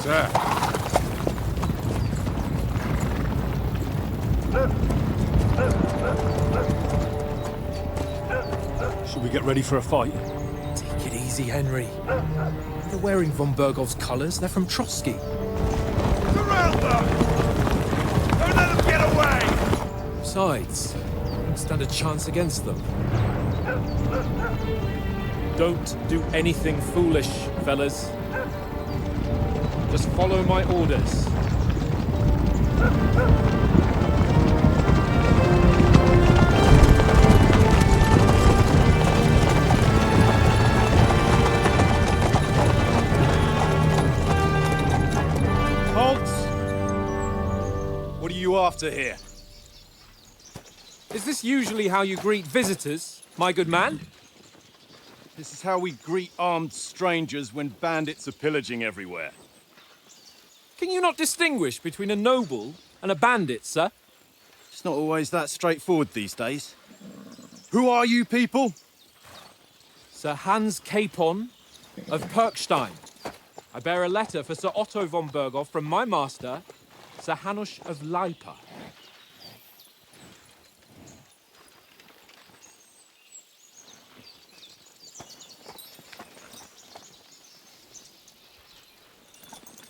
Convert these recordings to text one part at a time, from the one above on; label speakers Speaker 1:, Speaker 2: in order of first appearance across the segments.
Speaker 1: Sir. Should we get ready for a fight?
Speaker 2: Take it easy, Henry. They're wearing von Bergov's colours. They're from Trotsky.
Speaker 3: Surround them! Don't let them get away!
Speaker 2: Besides, we don't stand a chance against them. Don't do anything foolish, fellas. Just follow my orders.
Speaker 3: What are you after here?
Speaker 2: Is this usually how you greet visitors, my good man?
Speaker 3: This is how we greet armed strangers when bandits are pillaging everywhere.
Speaker 2: Can you not distinguish between a noble and a bandit, sir?
Speaker 3: It's not always that straightforward these days. Who are you people?
Speaker 2: Sir Hans Capon of Perkstein. I bear a letter for Sir Otto von Berghoff from my master, Sir Hanush of Leipa.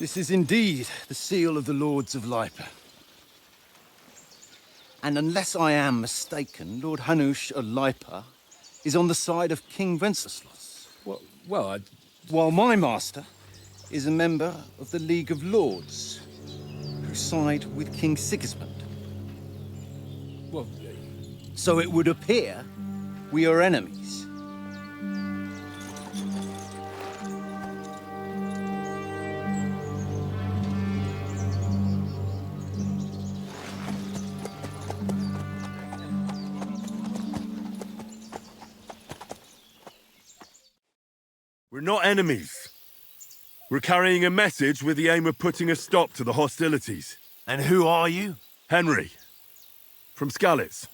Speaker 3: This is indeed the seal of the Lords of Leipa. And unless I am mistaken, Lord Hanush of Leipa is on the side of King Wenceslas. While my master is a member of the League of Lords, who side with King Sigismund. So it would appear we are enemies.
Speaker 4: We're not enemies. We're carrying a message with the aim of putting a stop to the hostilities.
Speaker 5: And who are you?
Speaker 4: Henry, from Skalitz.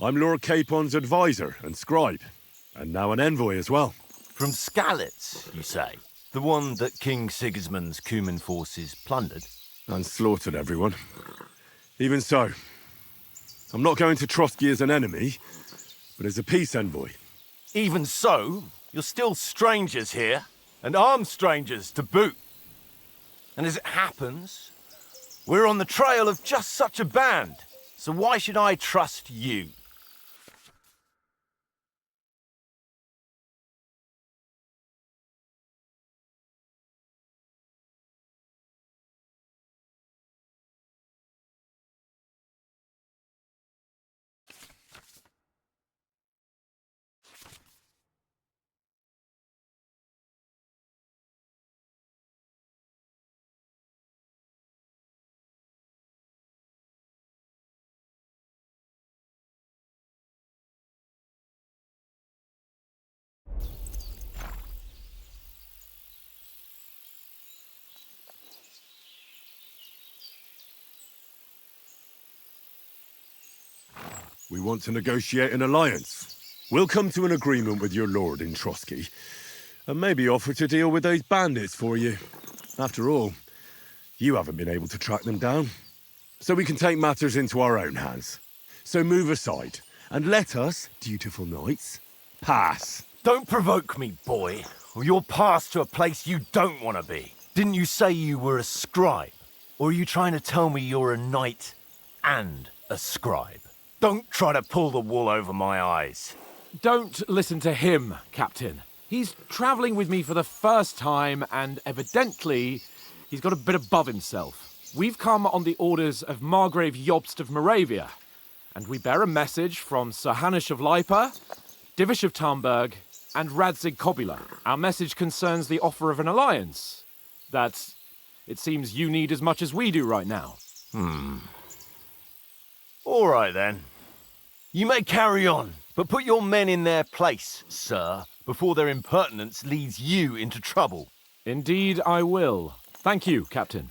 Speaker 4: I'm Lord Capon's advisor and scribe, and now an envoy as well.
Speaker 5: From Skalitz, you say? The one that King Sigismund's Cuman forces plundered?
Speaker 4: And slaughtered everyone. Even so, I'm not going to Trotsky as an enemy, but as a peace envoy.
Speaker 5: Even so, you're still strangers here, and armed strangers to boot. And as it happens, we're on the trail of just such a band, so why should I trust you?
Speaker 4: We want to negotiate an alliance. We'll come to an agreement with your lord in Trotsky, and maybe offer to deal with those bandits for you. After all, you haven't been able to track them down. So we can take matters into our own hands. So move aside, and let us, dutiful knights, pass.
Speaker 5: Don't provoke me, boy, or you'll pass to a place you don't want to be. Didn't you say you were a scribe? Or are you trying to tell me you're a knight and a scribe? Don't try to pull the wool over my eyes.
Speaker 2: Don't listen to him, Captain. He's travelling with me for the first time, and evidently, he's got a bit above himself. We've come on the orders of Margrave Jobst of Moravia, And we bear a message from Sir Hanush of Lipa, Divish of Tarnberg, and Radzig Kobula. Our message concerns the offer of an alliance that it seems you need as much as we do right now.
Speaker 5: All right, then. You may carry on, but put your men in their place, sir, before their impertinence leads you into trouble.
Speaker 2: Indeed, I will. Thank you, Captain.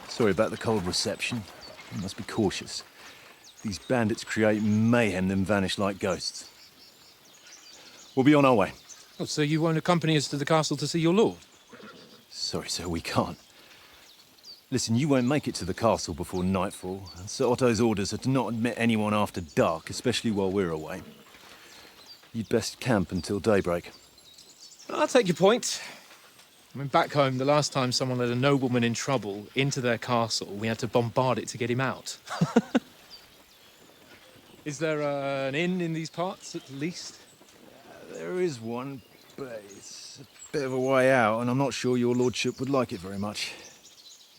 Speaker 3: Sorry about the cold reception. You must be cautious. These bandits create mayhem, then vanish like ghosts. We'll be on our way.
Speaker 1: Oh, so you won't accompany us to the castle to see your lord?
Speaker 3: Sorry, sir, we can't. Listen, you won't make it to the castle before nightfall. Sir Otto's orders are to not admit anyone after dark, especially while we're away. You'd best camp until daybreak.
Speaker 1: I'll take your point. I mean, back home, the last time someone led a nobleman in trouble into their castle, we had to bombard it to get him out. Is there an inn in these parts, at least?
Speaker 3: There is one, but it's a bit of a way out, and I'm not sure your lordship would like it very much.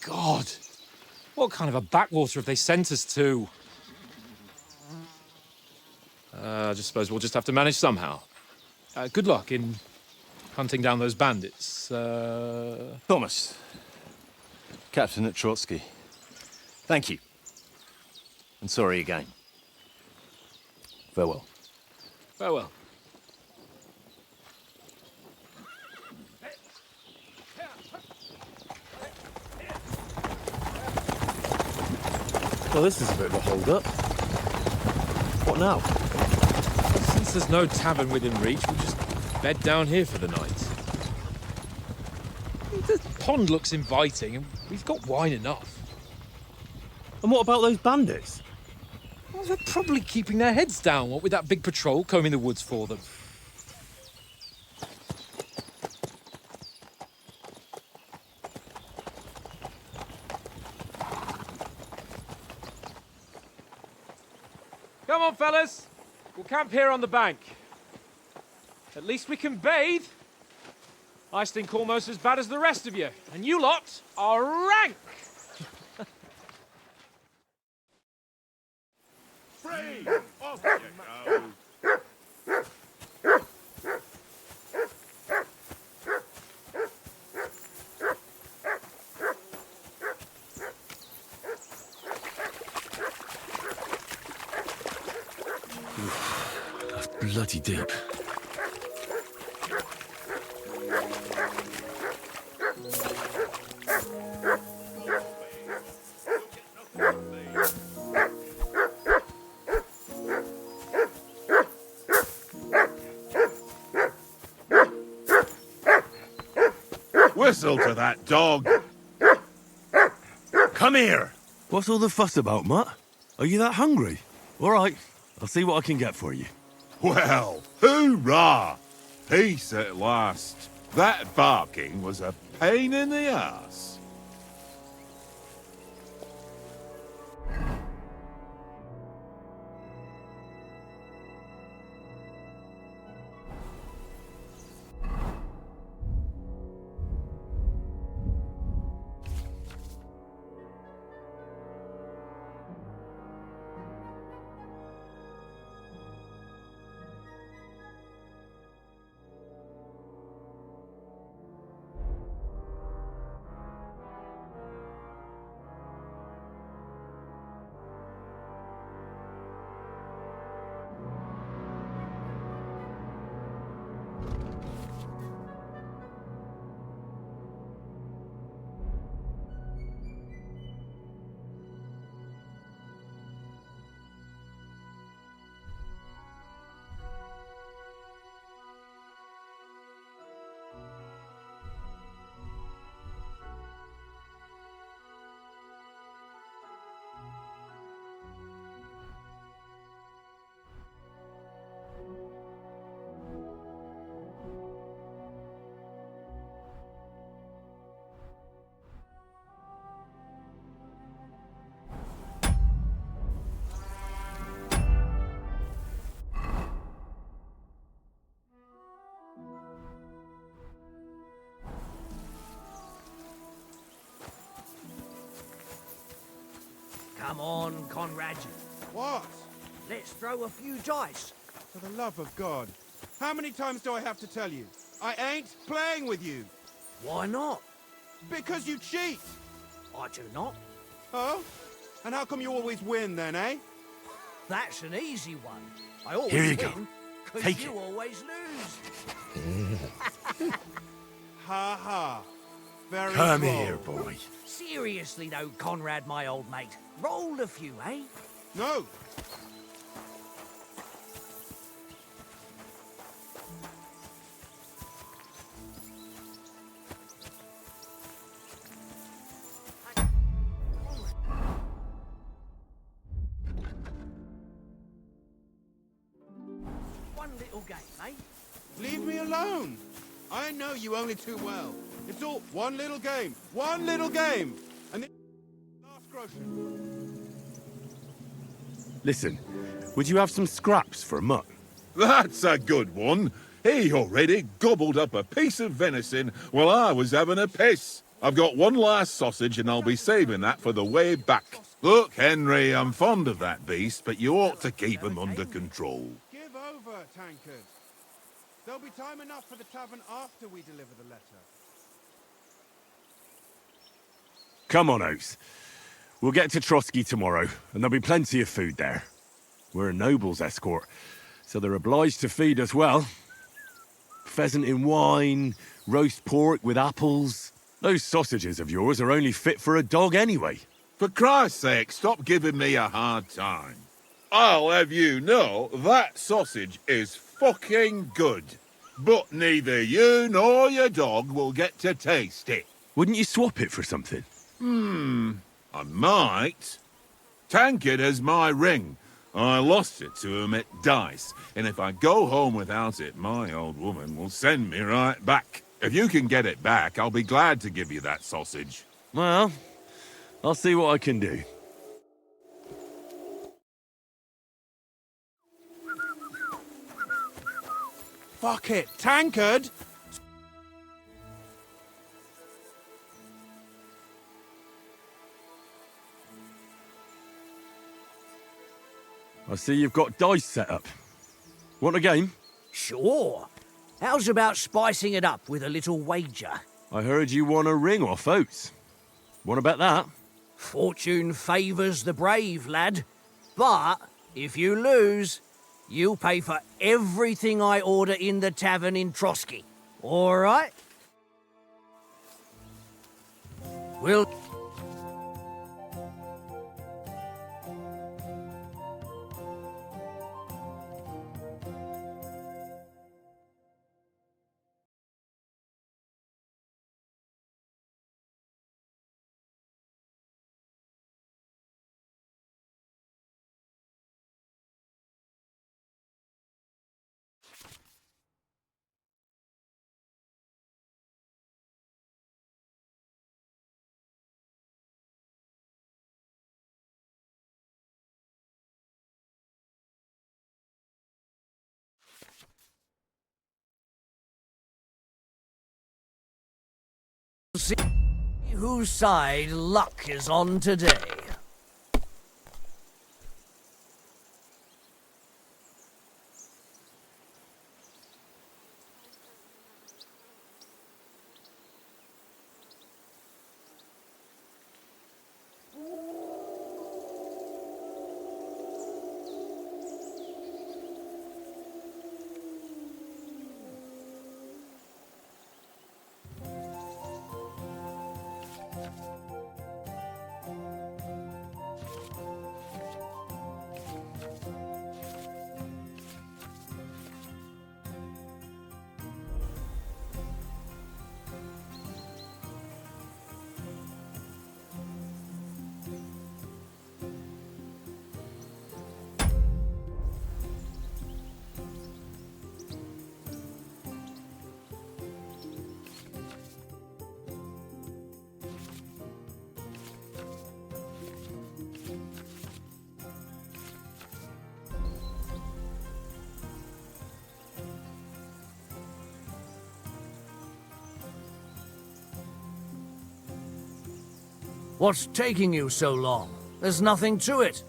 Speaker 1: God! What kind of a backwater have they sent us to? I just suppose we'll just have to manage somehow. Good luck in hunting down those bandits.
Speaker 3: Thomas, Captain at Trotsky. Thank you. And sorry again. Farewell.
Speaker 1: Farewell.
Speaker 3: Well, this is a bit of a hold-up. What now?
Speaker 1: Since there's no tavern within reach, we'll just bed down here for the night. The pond looks inviting, and we've got wine enough.
Speaker 3: And what about those bandits?
Speaker 1: Well, they're probably keeping their heads down, what with that big patrol combing the woods for them.
Speaker 2: Come on, fellas. We'll camp here on the bank. At least we can bathe. I stink almost as bad as the rest of you, and you lot are rank!
Speaker 4: Free! Off you go! That's bloody deep. Whistle to that dog! Come here!
Speaker 6: What's all the fuss about, Mutt? Are you that hungry? All right, I'll see what I can get for you.
Speaker 7: Well, hoorah! Peace at last. That barking was a pain in the ass.
Speaker 8: Come on, Conrad.
Speaker 9: What?
Speaker 8: Let's throw a few dice.
Speaker 9: For the love of God. How many times do I have to tell you? I ain't playing with you.
Speaker 8: Why not?
Speaker 9: Because you cheat.
Speaker 8: I do not.
Speaker 9: Oh? And how come you always win then, eh?
Speaker 8: That's an easy one. I always
Speaker 6: Here you go.
Speaker 8: win, 'cause
Speaker 6: Take
Speaker 8: you
Speaker 6: it.
Speaker 8: always lose.
Speaker 9: Ha ha. Very
Speaker 6: Come
Speaker 9: droll.
Speaker 6: here, boy.
Speaker 8: Seriously though, Conrad, my old mate. Roll a few, eh?
Speaker 9: No.
Speaker 8: One little game, eh?
Speaker 9: Leave me alone. I know you only too well. It's all one little game. One little game. And the last groschen.
Speaker 4: Listen, would you have some scraps for a mutt?
Speaker 7: That's a good one. He already gobbled up a piece of venison while I was having a piss. I've got one last sausage and I'll be saving that for the way back. Look, Henry, I'm fond of that beast, but you ought to keep him under control.
Speaker 9: Give over, tankard. There'll be time enough for the tavern after we deliver the letter.
Speaker 4: Come on, Oates. We'll get to Trotsky tomorrow, and there'll be plenty of food there. We're a noble's escort, so they're obliged to feed us well. Pheasant in wine, roast pork with apples. Those sausages of yours are only fit for a dog anyway.
Speaker 7: For Christ's sake, stop giving me a hard time. I'll have you know that sausage is fucking good. But neither you nor your dog will get to taste it.
Speaker 4: Wouldn't you swap it for something?
Speaker 7: I might. Tankard has my ring. I lost it to him at dice, and if I go home without it, my old woman will send me right back. If you can get it back, I'll be glad to give you that sausage.
Speaker 4: Well, I'll see what I can do.
Speaker 9: Fuck it, tankard!
Speaker 4: I see you've got dice set up. Want a game?
Speaker 8: Sure. How's about spicing it up with a little wager?
Speaker 4: I heard you won a ring off Oates. Want to bet that?
Speaker 8: Fortune favours the brave, lad. But if you lose, you'll pay for everything I order in the tavern in Trotsky. All right? We'll... see whose side luck is on today. What's taking you so long? There's nothing to it.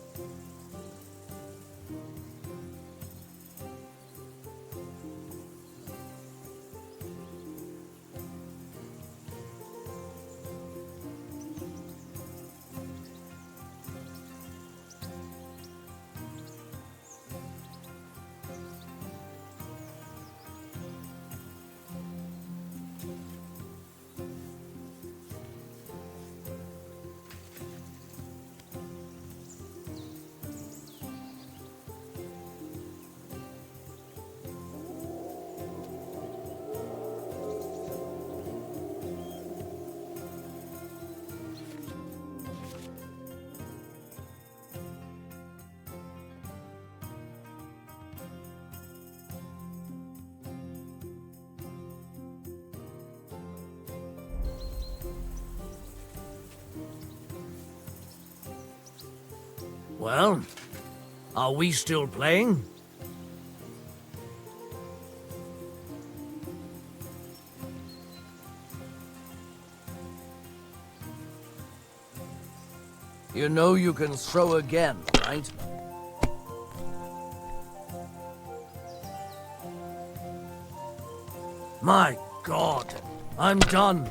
Speaker 8: Well, are we still playing? You know you can throw again, right? My God, I'm done.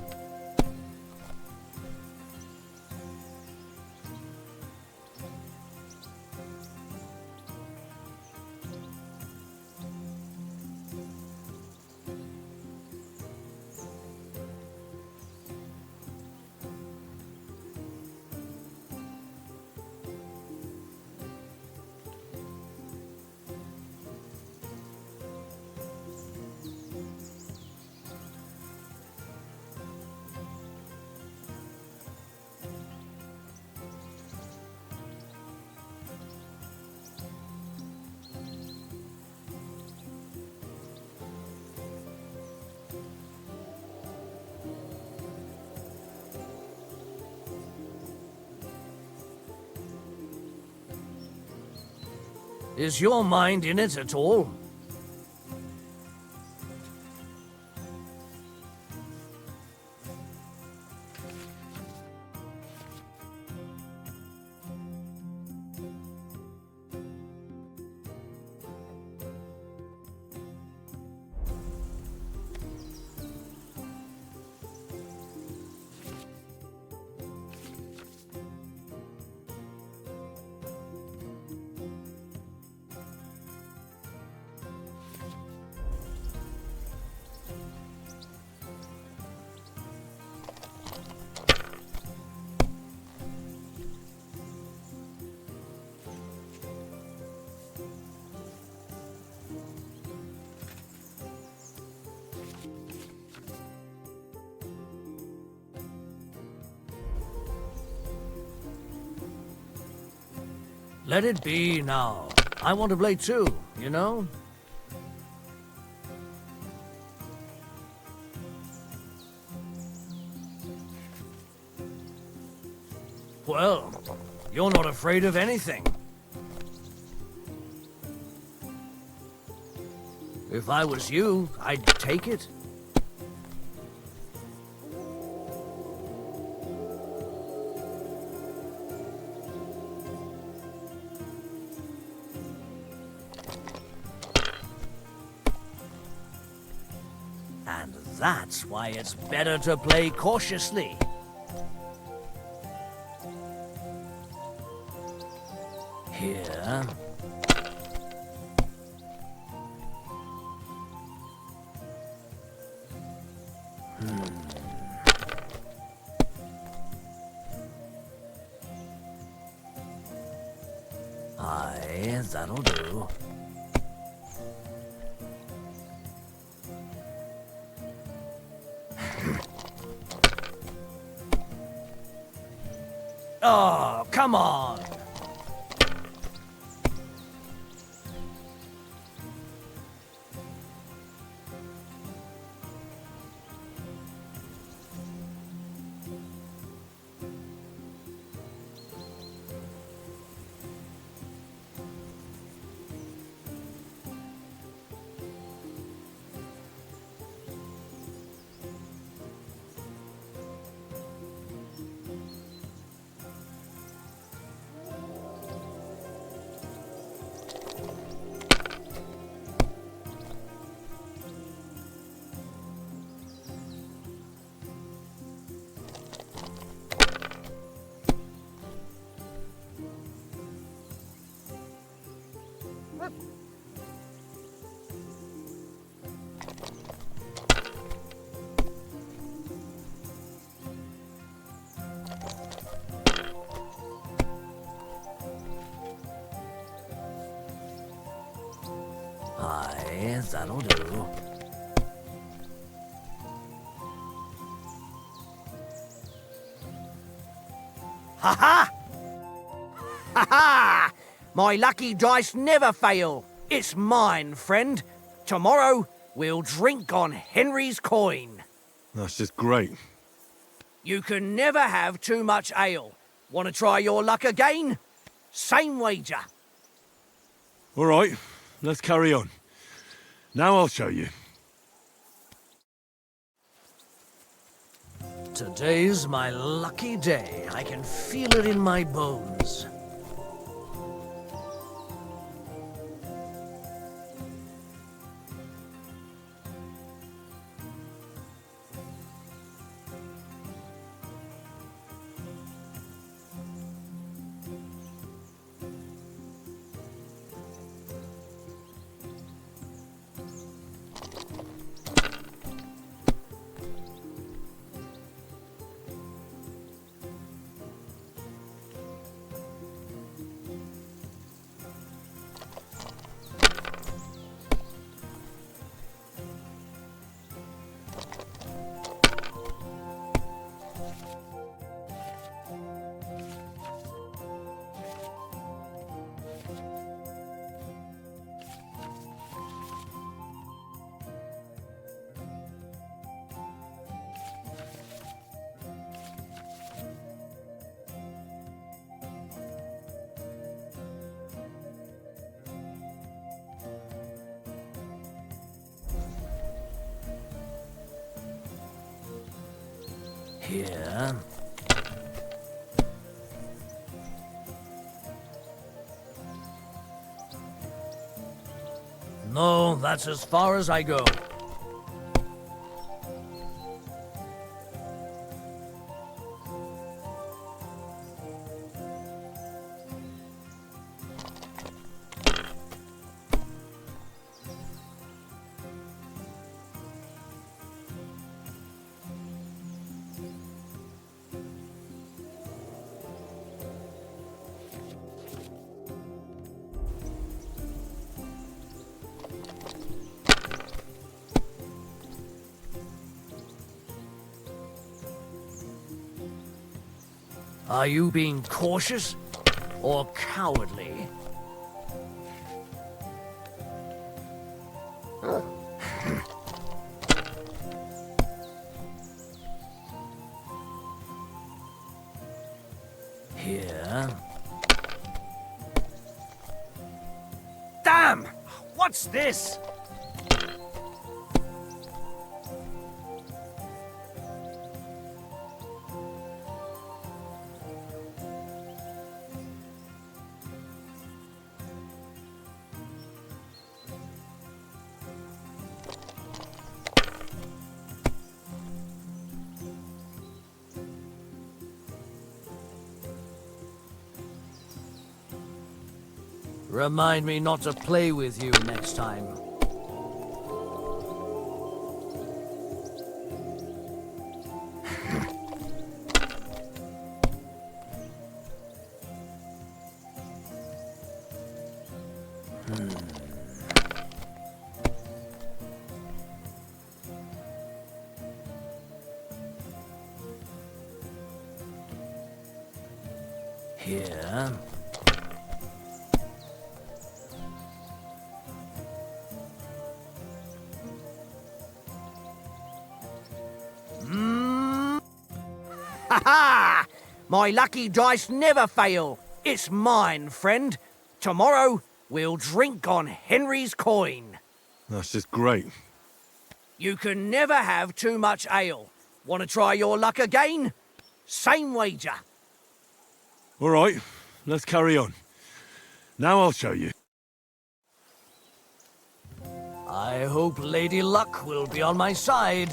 Speaker 8: Is your mind in it at all? Let it be now. I want to play too, you know? Well, you're not afraid of anything. If I was you, I'd take it. And that's why it's better to play cautiously. Here. Aye, that'll do. Oh, come on! Aye, that'll do. Ha-ha! Ha-ha! My lucky dice never fail. It's mine, friend. Tomorrow, we'll drink on Henry's coin.
Speaker 6: That's just great.
Speaker 8: You can never have too much ale. Want to try your luck again? Same wager.
Speaker 6: All right, let's carry on. Now I'll show you.
Speaker 8: Today's my lucky day. I can feel it in my bones. Here. No, that's as far as I go. Are you being cautious or cowardly? Here. Damn! What's this? Remind me not to play with you next time. Here. Ha-ha! My lucky dice never fail. It's mine, friend. Tomorrow, we'll drink on Henry's coin.
Speaker 6: That's just great.
Speaker 8: You can never have too much ale. Want to try your luck again? Same wager.
Speaker 6: All right, let's carry on. Now I'll show you.
Speaker 8: I hope Lady Luck will be on my side.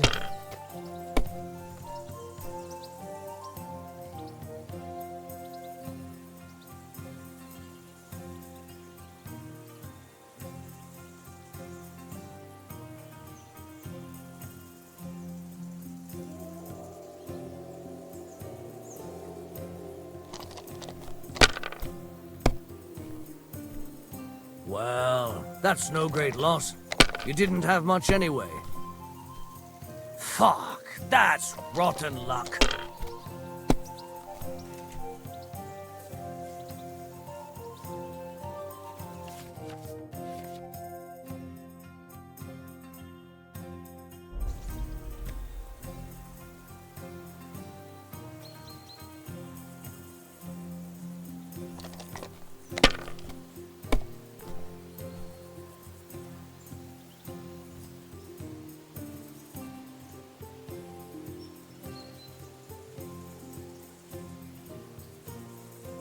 Speaker 8: Well, that's no great loss. You didn't have much anyway. Fuck, that's rotten luck.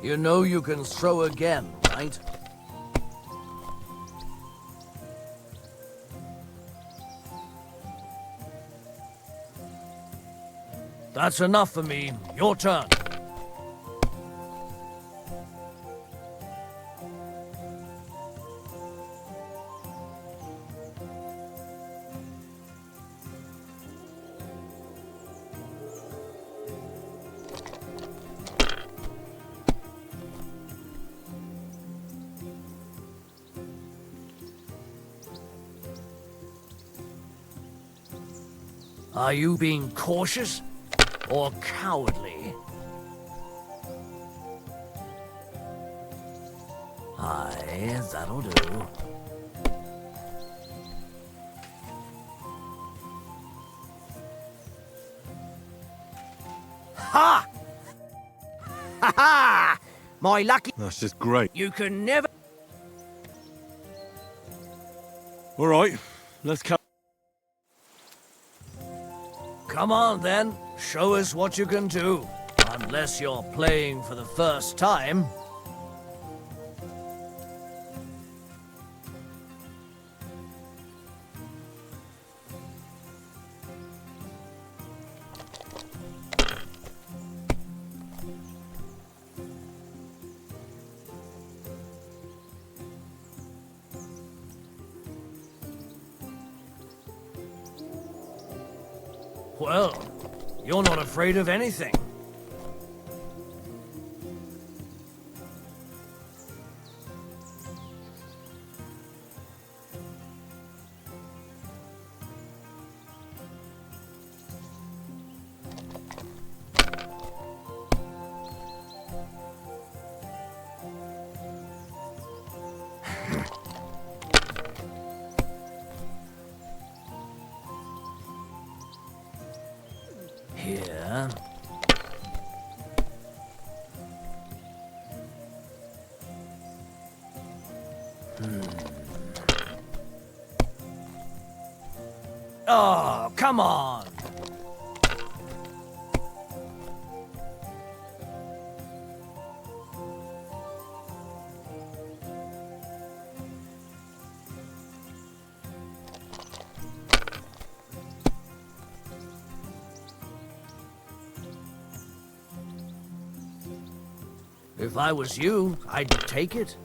Speaker 8: You know you can throw again, right? That's enough for me. Your turn. Are you being cautious or cowardly? Aye, that'll do. Ha! Ha ha! My lucky...
Speaker 6: That's just great.
Speaker 8: You can never...
Speaker 6: All right, let's come.
Speaker 8: Come on, then. Show us what you can do. Unless you're playing for the first time. Well, you're not afraid of anything. Here. Oh, come on. If I was you, I'd take it.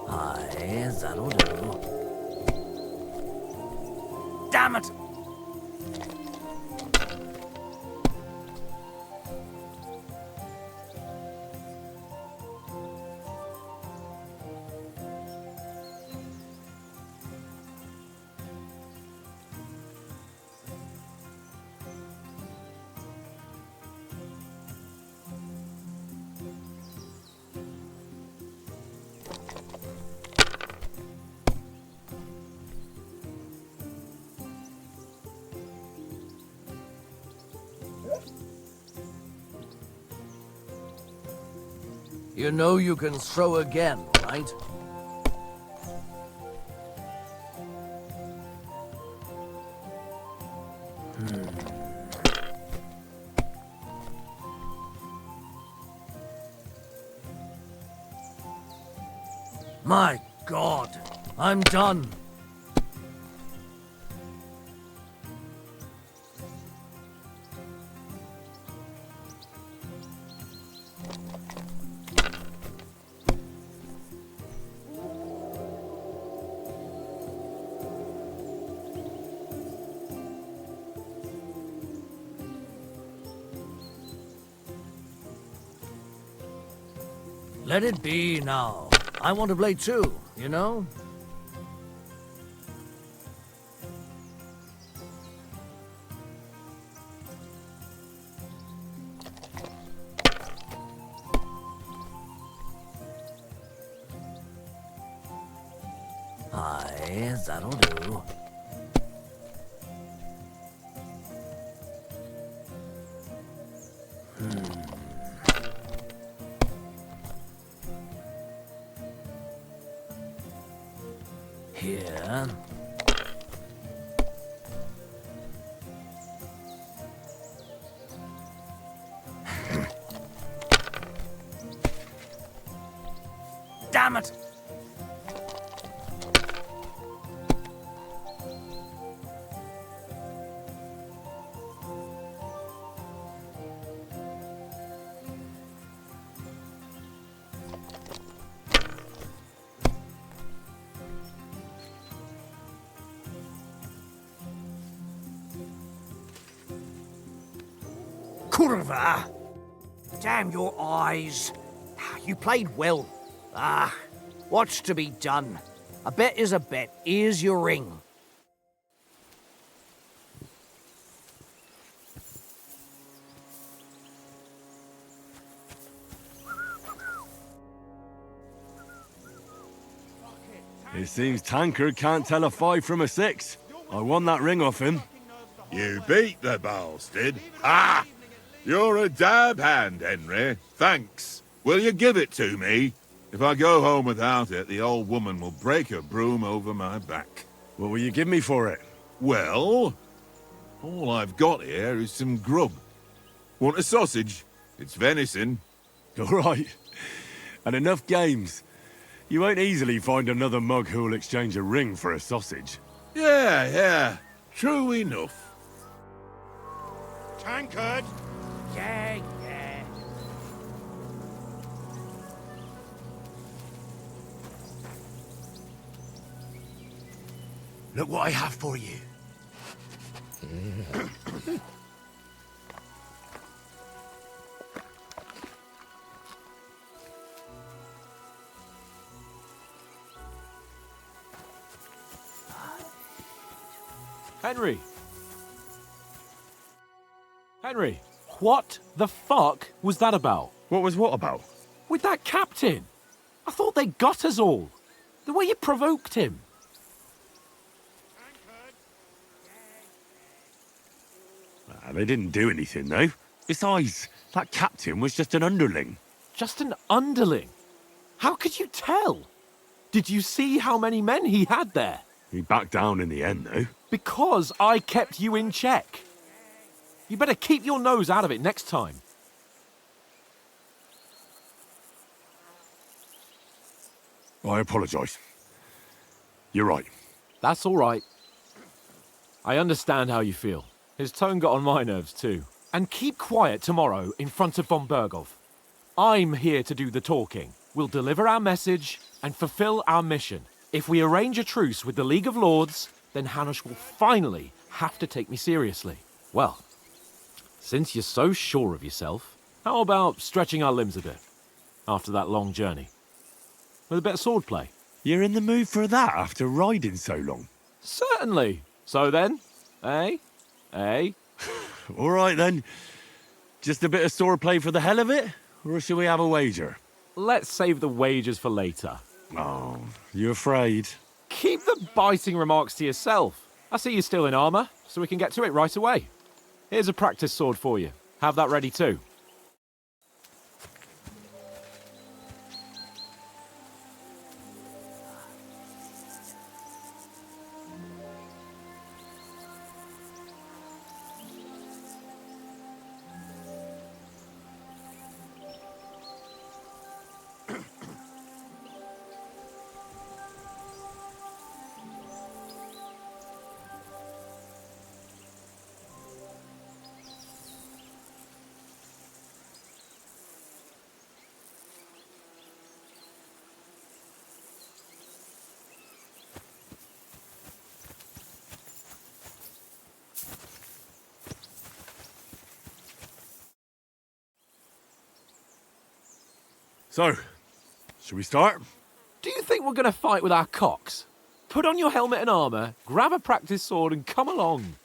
Speaker 8: Aye, that'll do. Damn it! You know you can throw again, right? My God, I'm done. Let it be now. I want to play too, you know? Aye, that'll do. Here. Damn it! Kurva! Damn your eyes. You played well. What's to be done? A bet is a bet. Here's your ring.
Speaker 6: It seems Tankard can't tell a 5 from a 6. I won that ring off him.
Speaker 7: You beat the bastard. Ah! You're a dab hand, Henry. Thanks. Will you give it to me? If I go home without it, the old woman will break her broom over my back.
Speaker 6: What will you give me for it?
Speaker 7: Well, all I've got here is some grub. Want a sausage? It's venison.
Speaker 6: All right. And enough games. You won't easily find another mug who'll exchange a ring for a sausage.
Speaker 7: Yeah. True enough.
Speaker 9: Tankard!
Speaker 8: Yeah.
Speaker 5: Look what I have for you.
Speaker 2: Henry, what the fuck was that about?
Speaker 6: What was what about?
Speaker 2: With that captain? I thought they got us all. The way you provoked him.
Speaker 6: They didn't do anything, though. Besides, that captain was just an underling.
Speaker 2: Just an underling? How could you tell? Did you see how many men he had there?
Speaker 6: He backed down in the end, though.
Speaker 2: Because I kept you in check. You better keep your nose out of it next time.
Speaker 6: I apologise. You're right.
Speaker 2: That's all right. I understand how you feel. His tone got on my nerves too. And keep quiet tomorrow in front of von Bergov. I'm here to do the talking. We'll deliver our message and fulfill our mission. If we arrange a truce with the League of Lords, then Hanush will finally have to take me seriously. Well, since you're so sure of yourself, how about stretching our limbs a bit after that long journey? With a bit of swordplay.
Speaker 6: You're in the mood for that after riding so long?
Speaker 2: Certainly. So then, eh?
Speaker 6: All right, then. Just a bit of swordplay for the hell of it? Or shall we have a wager?
Speaker 2: Let's save the wagers for later.
Speaker 6: Oh, you afraid?
Speaker 2: Keep the biting remarks to yourself. I see you're still in armor, so we can get to it right away. Here's a practice sword for you. Have that ready too.
Speaker 6: So,
Speaker 4: Shall we start?
Speaker 2: Do you think we're going to fight with our cocks? Put on your helmet and armour, grab a practice sword and come along.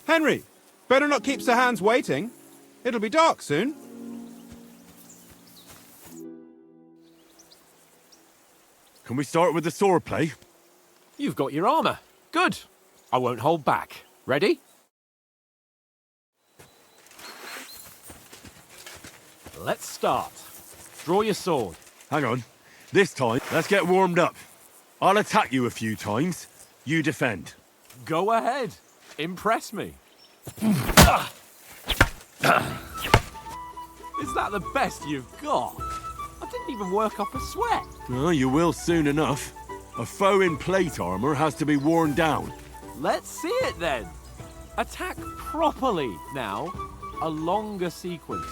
Speaker 9: Henry, better not keep Sir Hans waiting. It'll be dark soon.
Speaker 4: Can we start with the sword play?
Speaker 2: You've got your armour. Good. I won't hold back. Ready? Let's start. Draw your sword.
Speaker 4: Hang on. This time, let's get warmed up. I'll attack you a few times. You defend.
Speaker 2: Go ahead. Impress me. Is that the best you've got? I didn't even work up a sweat.
Speaker 4: Oh, you will soon enough. A foe in plate armor has to be worn down.
Speaker 2: Let's see it then. Attack properly now. A longer sequence.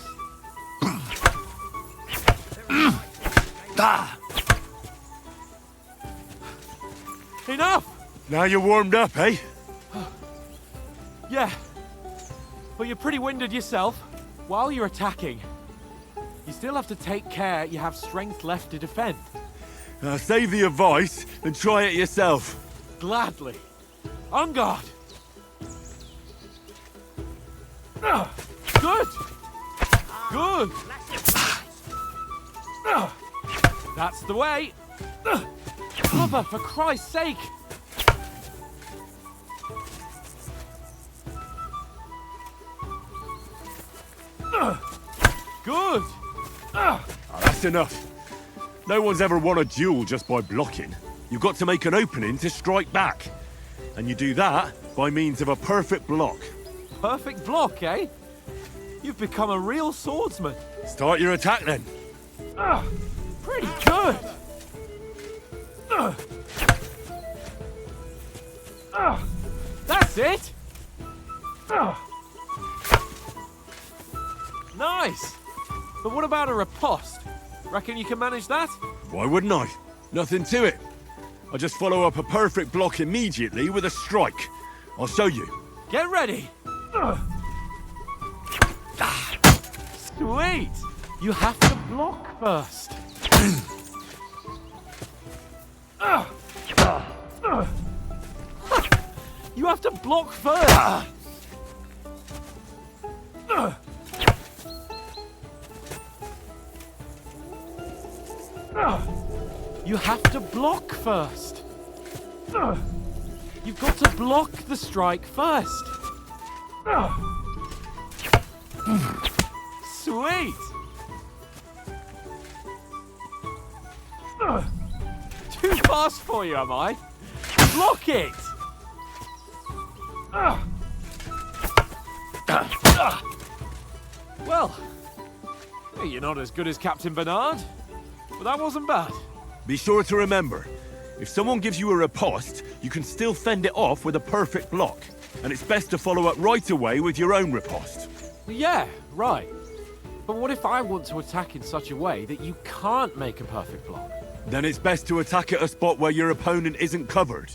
Speaker 2: Enough!
Speaker 4: Now you're warmed up, eh?
Speaker 2: Yeah. But you're pretty winded yourself. While you're attacking, you still have to take care you have strength left to defend.
Speaker 4: Save the advice and try it yourself.
Speaker 2: Gladly. On guard. Good. Good. That's the way. Cover, for Christ's sake. Good.
Speaker 4: That's enough. No one's ever won a duel just by blocking. You've got to make an opening to strike back. And you do that by means of a perfect block.
Speaker 2: Perfect block, eh? You've become a real swordsman.
Speaker 4: Start your attack then.
Speaker 2: Pretty good. That's it. Nice. But what about a riposte? Reckon you can manage that?
Speaker 4: Why wouldn't I? Nothing to it. I just follow up a perfect block immediately with a strike. I'll show you.
Speaker 2: Get ready. Sweet. You have to block first. You have to block first. You have to block first. You've got to block the strike first. Sweet. Too fast for you, am I? Block it. Well, you're not as good as Captain Bernard, but that wasn't bad.
Speaker 4: Be sure to remember, if someone gives you a riposte, you can still fend it off with a perfect block. And it's best to follow up right away with your own riposte.
Speaker 2: Yeah, right. But what if I want to attack in such a way that you can't make a perfect block?
Speaker 4: Then it's best to attack at a spot where your opponent isn't covered,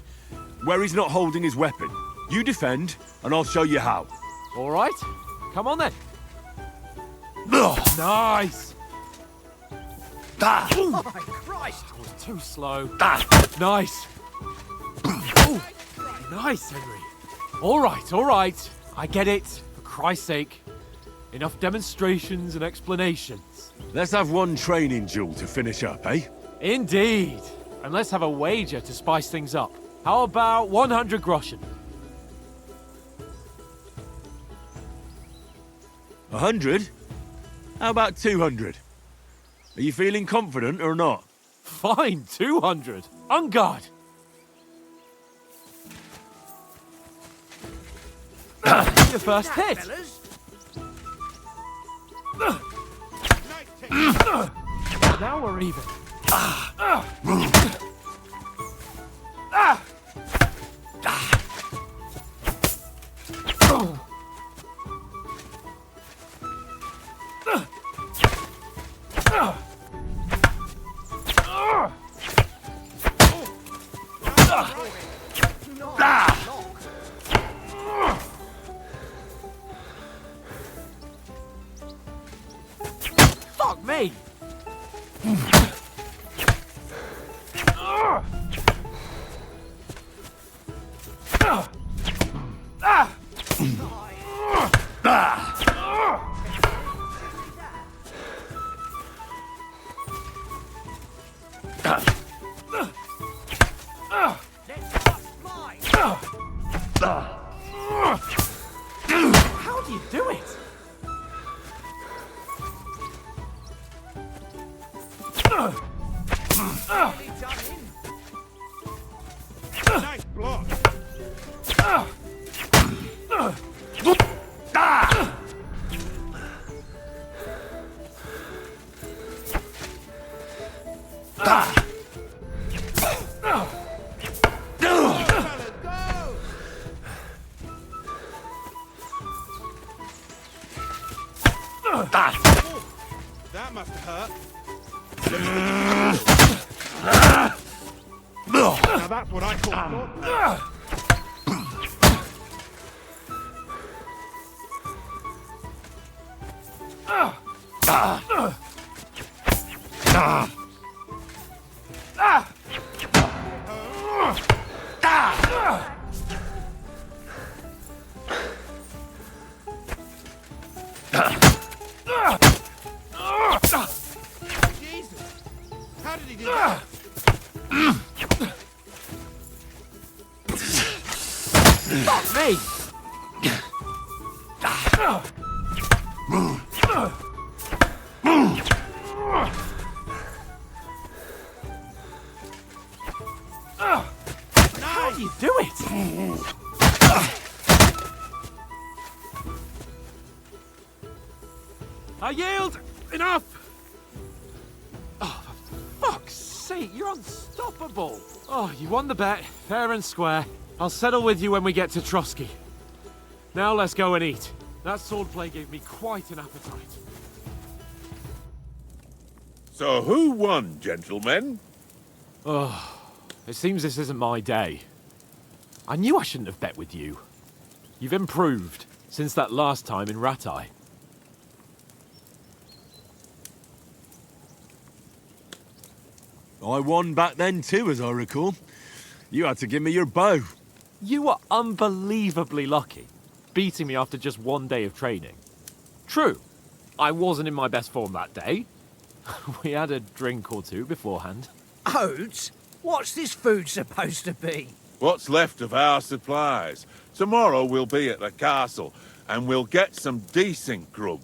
Speaker 4: where he's not holding his weapon. You defend, and I'll show you how.
Speaker 2: All right, come on then. Nice.
Speaker 8: Oh my Christ!
Speaker 2: That was too slow. Nice. Ooh, nice, Henry. All right. I get it. For Christ's sake. Enough demonstrations and explanations.
Speaker 4: Let's have one training duel to finish up, eh?
Speaker 2: Indeed. And let's have a wager to spice things up. How about 100 groschen?
Speaker 4: 100? How about 200? Are you feeling confident or not?
Speaker 2: Fine, 200. On guard. Your first hit.
Speaker 8: Fellas.
Speaker 2: Now we're even. Fuck me! How do you do it?
Speaker 9: Nice block. That must have hurt. Now that's what I call Jesus! How did he do that?
Speaker 2: Fuck me! How do you do it? I yield! Enough! Oh, for fuck's sake, you're unstoppable! Oh, you won the bet, fair and square. I'll settle with you when we get to Trotsky. Now let's go and eat. That swordplay gave me quite an appetite.
Speaker 7: So who won, gentlemen?
Speaker 2: Oh, it seems this isn't my day. I knew I shouldn't have bet with you. You've improved since that last time in Ratai.
Speaker 4: I won back then too, as I recall. You had to give me your bow.
Speaker 2: You were unbelievably lucky, beating me after just one day of training. True, I wasn't in my best form that day. We had a drink or two beforehand.
Speaker 8: Oats? What's this food supposed to be?
Speaker 7: What's left of our supplies. Tomorrow we'll be at the castle, and we'll get some decent grub.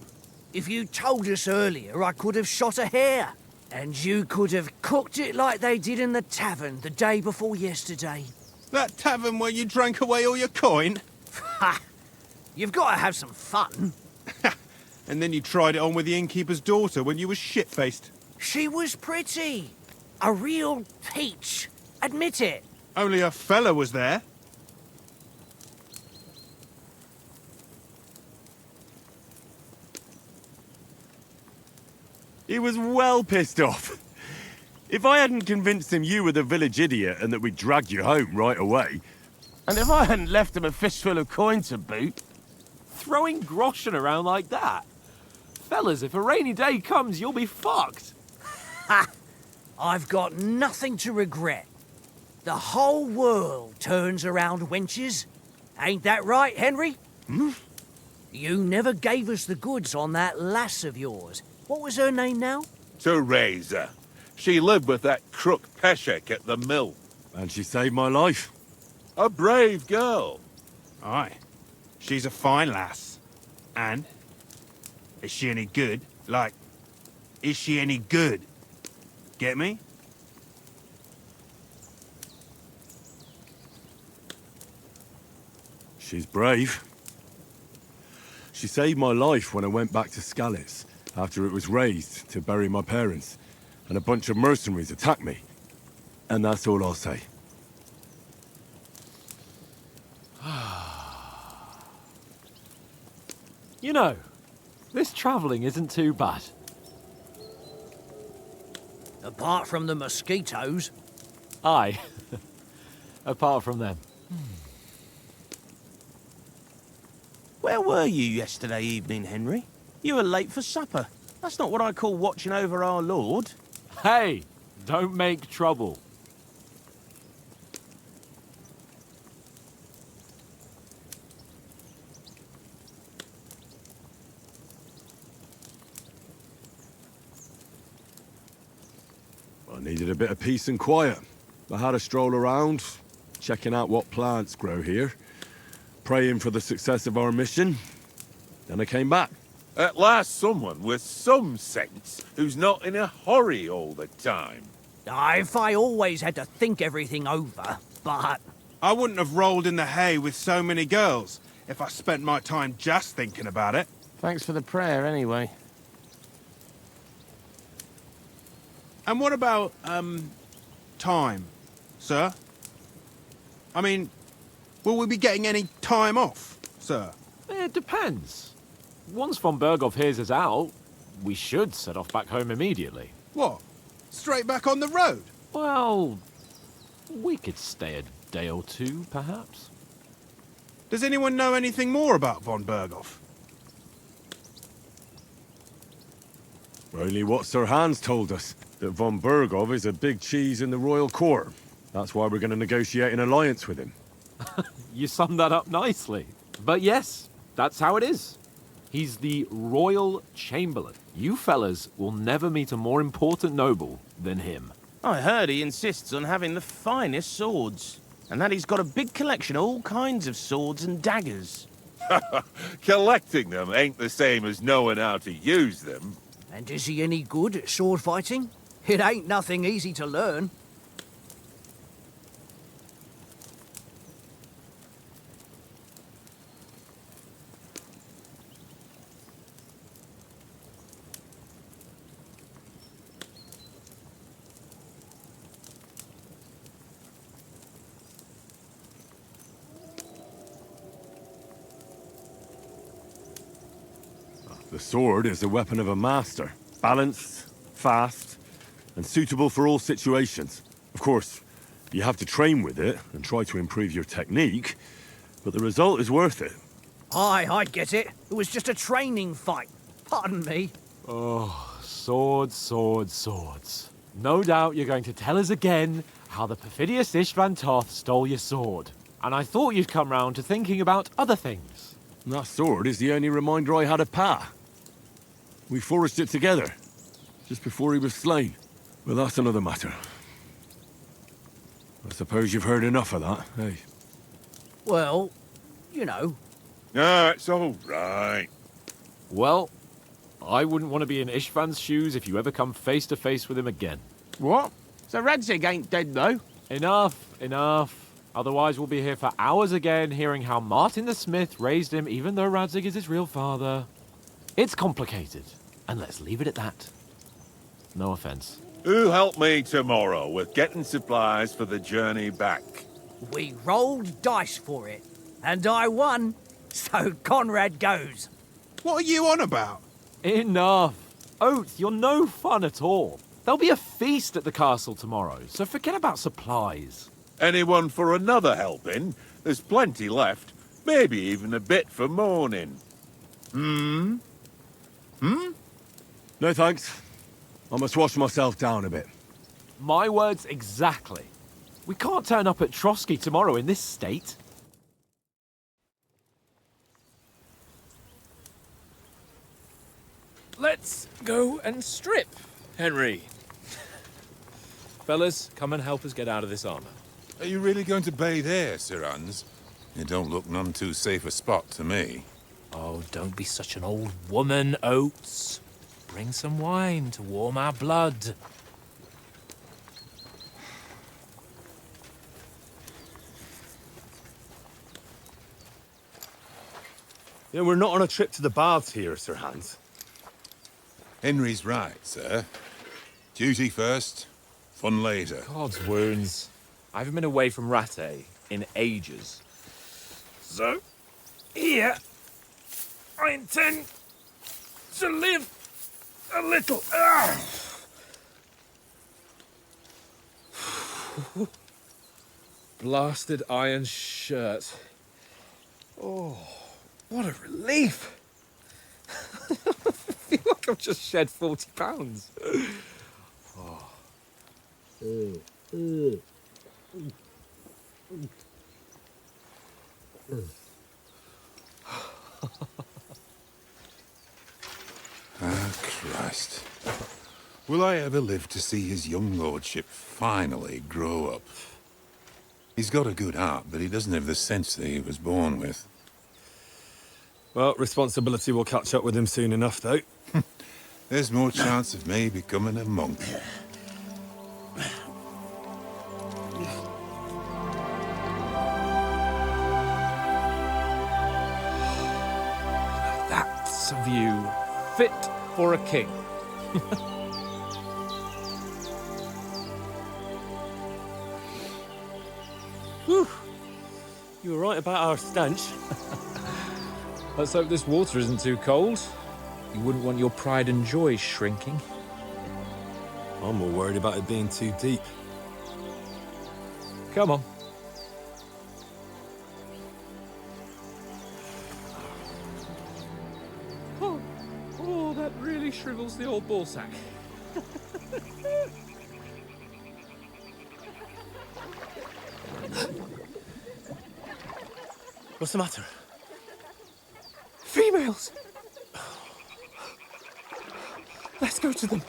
Speaker 8: If you told us earlier, I could have shot a hare. And you could have cooked it like they did in the tavern the day before yesterday.
Speaker 9: That tavern where you drank away all your coin?
Speaker 8: Ha! You've got to have some fun.
Speaker 9: And then you tried it on with the innkeeper's daughter when you were shit-faced.
Speaker 8: She was pretty. A real peach. Admit it.
Speaker 9: Only a fella was there.
Speaker 4: He was well pissed off. If I hadn't convinced him you were the village idiot and that we'd dragged you home right away...
Speaker 5: And if I hadn't left him a fistful of coin to boot...
Speaker 2: Throwing groschen around like that? Fellas, if a rainy day comes, you'll be fucked.
Speaker 8: Ha! I've got nothing to regret. The whole world turns around wenches. Ain't that right, Henry?
Speaker 4: Hmm?
Speaker 8: You never gave us the goods on that lass of yours. What was her name now?
Speaker 7: Teresa. She lived with that crook Peshek at the mill.
Speaker 4: And she saved my life.
Speaker 7: A brave girl.
Speaker 9: Aye. She's a fine lass. And? Is she any good? Like, is she any good? Get me?
Speaker 4: She's brave. She saved my life when I went back to Skalitz after it was razed to bury my parents, and a bunch of mercenaries attacked me. And that's all I'll say.
Speaker 2: You know, this travelling isn't too bad.
Speaker 8: Apart from the mosquitoes.
Speaker 2: Aye. Apart from them.
Speaker 10: Where were you yesterday evening, Henry? You were late for supper. That's not what I call watching over our Lord.
Speaker 2: Hey, don't make trouble.
Speaker 4: I needed a bit of peace and quiet. I had a stroll around, checking out what plants grow here, praying for the success of our mission. Then I came back.
Speaker 7: At last someone with some sense who's not in a hurry all the time.
Speaker 8: If I always had to think everything over, but...
Speaker 9: I wouldn't have rolled in the hay with so many girls if I spent my time just thinking about it.
Speaker 10: Thanks for the prayer, anyway.
Speaker 9: And what about, time, sir? I mean, will we be getting any time off, sir?
Speaker 2: It depends. Once von Berghoff hears us out, we should set off back home immediately.
Speaker 9: What? Straight back on the road?
Speaker 2: Well, we could stay a day or two, perhaps.
Speaker 9: Does anyone know anything more about von Berghoff?
Speaker 4: Only what Sir Hans told us, that von Berghoff is a big cheese in the royal court. That's why we're going to negotiate an alliance with him.
Speaker 2: You summed that up nicely. But yes, that's how it is. He's the Royal Chamberlain. You fellas will never meet a more important noble than him.
Speaker 10: I heard he insists on having the finest swords, and that he's got a big collection of all kinds of swords and daggers.
Speaker 7: Collecting them ain't the same as knowing how to use them.
Speaker 8: And is he any good at sword fighting? It ain't nothing easy to learn.
Speaker 4: The sword is the weapon of a master. Balanced, fast, and suitable for all situations. Of course, you have to train with it and try to improve your technique, but the result is worth it.
Speaker 8: Aye, I get it. It was just a training fight. Pardon me.
Speaker 2: Oh, swords, swords, swords. No doubt you're going to tell us again how the perfidious Istvan Toth stole your sword. And I thought you'd come round to thinking about other things.
Speaker 4: And that sword is the only reminder I had of Pa. We forged it together, just before he was slain. But that's another matter. I suppose you've heard enough of that, eh?
Speaker 8: Well, you know.
Speaker 7: No, it's all right.
Speaker 2: Well, I wouldn't want to be in Istvan's shoes if you ever come face to face with him again.
Speaker 10: What? So Radzig ain't dead, though?
Speaker 2: Enough, enough. Otherwise we'll be here for hours again hearing how Martin the Smith raised him even though Radzig is his real father. It's complicated, and let's leave it at that. No offense.
Speaker 7: Who'll help me tomorrow with getting supplies for the journey back?
Speaker 8: We rolled dice for it, and I won, so Conrad goes.
Speaker 9: What are you on about?
Speaker 2: Enough. Oath, you're no fun at all. There'll be a feast at the castle tomorrow, so forget about supplies.
Speaker 7: Anyone for another helping? There's plenty left. Maybe even a bit for morning.
Speaker 4: No thanks. I must wash myself down a bit.
Speaker 2: My words exactly. We can't turn up at Trotsky tomorrow in this state.
Speaker 1: Let's go and strip, Henry. Fellas, come and help us get out of this armor.
Speaker 11: Are you really going to bathe here, Sir Hans? It don't look none too safe a spot to me.
Speaker 1: Oh, don't be such an old woman, Oates. Bring some wine to warm our blood.
Speaker 6: Yeah, we're not on a trip to the baths here, Sir Hans.
Speaker 11: Henry's right, sir. Duty first, fun later.
Speaker 1: God's wounds. I haven't been away from Rattay in ages. So, here, I intend to live a little. Blasted iron shirt. Oh, what a relief. I feel like I've just shed 40 pounds.
Speaker 11: Ah, Christ. Will I ever live to see his young lordship finally grow up? He's got a good heart, but he doesn't have the sense that he was born with.
Speaker 6: Well, responsibility will catch up with him soon enough, though.
Speaker 11: There's more chance of me becoming a monk.
Speaker 1: That's a view fit for a king.
Speaker 6: Whew. You were right about our stench.
Speaker 1: Let's hope this water isn't too cold. You wouldn't want your pride and joy shrinking.
Speaker 6: I'm more worried about it being too deep.
Speaker 1: Come on. Oh, that really shrivels the old ball sack.
Speaker 6: What's the matter?
Speaker 1: Females! Let's go to them.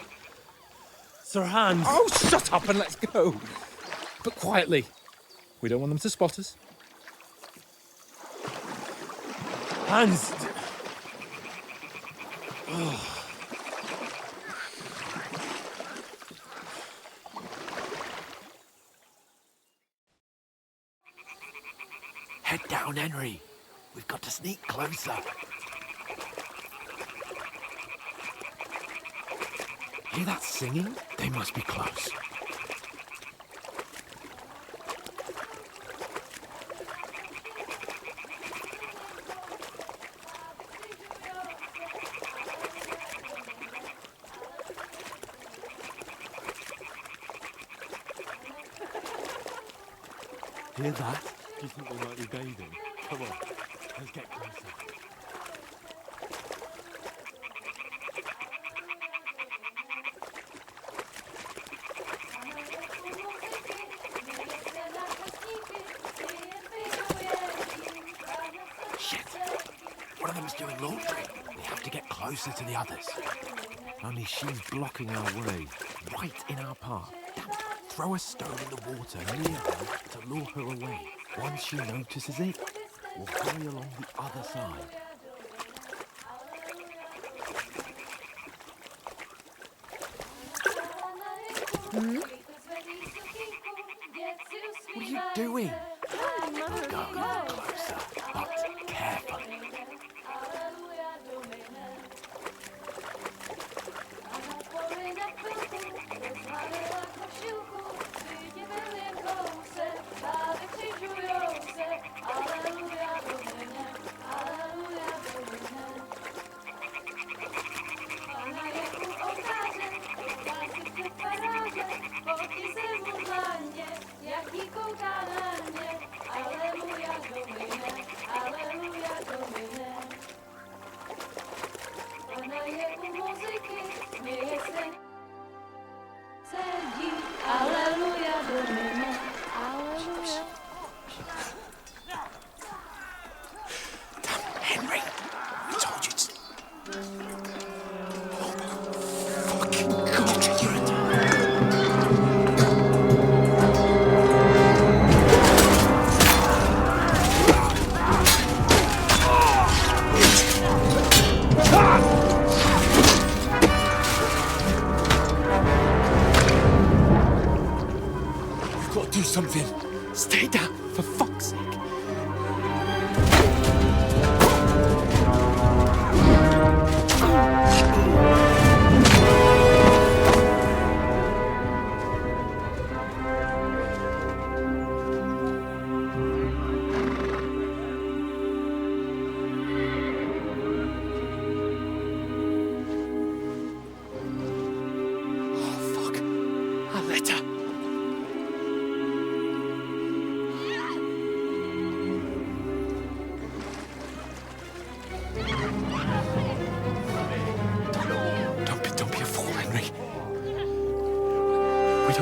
Speaker 6: Sir Hans!
Speaker 1: Oh, shut up and let's go. But quietly. We don't want them to spot us.
Speaker 6: Hans!
Speaker 10: Head down, Henry. We've got to sneak closer. Hear that singing? They must be close. Hear that?
Speaker 6: Do you think they might be bathing? Come on, let's get closer.
Speaker 10: Shit! One of them's doing laundry. We have to get closer to the others. Only she's blocking our way, right in our path. Damn it. Throw a stone in the water near her to lure her away. Once she notices it, we'll hurry along the other side. What are you doing? We'll go even closer, but carefully.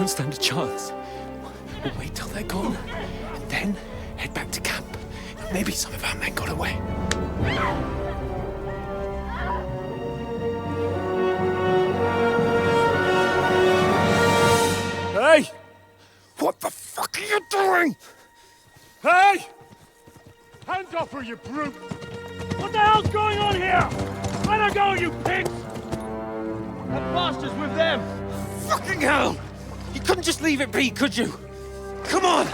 Speaker 1: don't stand a chance. We'll wait till they're gone, and then head back to camp. Maybe some of our men got away. Hey! What the fuck are you doing? Hey!
Speaker 6: Hands off her, you brute!
Speaker 1: What the hell's going on here? Let her go, you pigs!
Speaker 5: That bastard's with them!
Speaker 1: Fucking hell! You couldn't just leave it be, could you? Come on!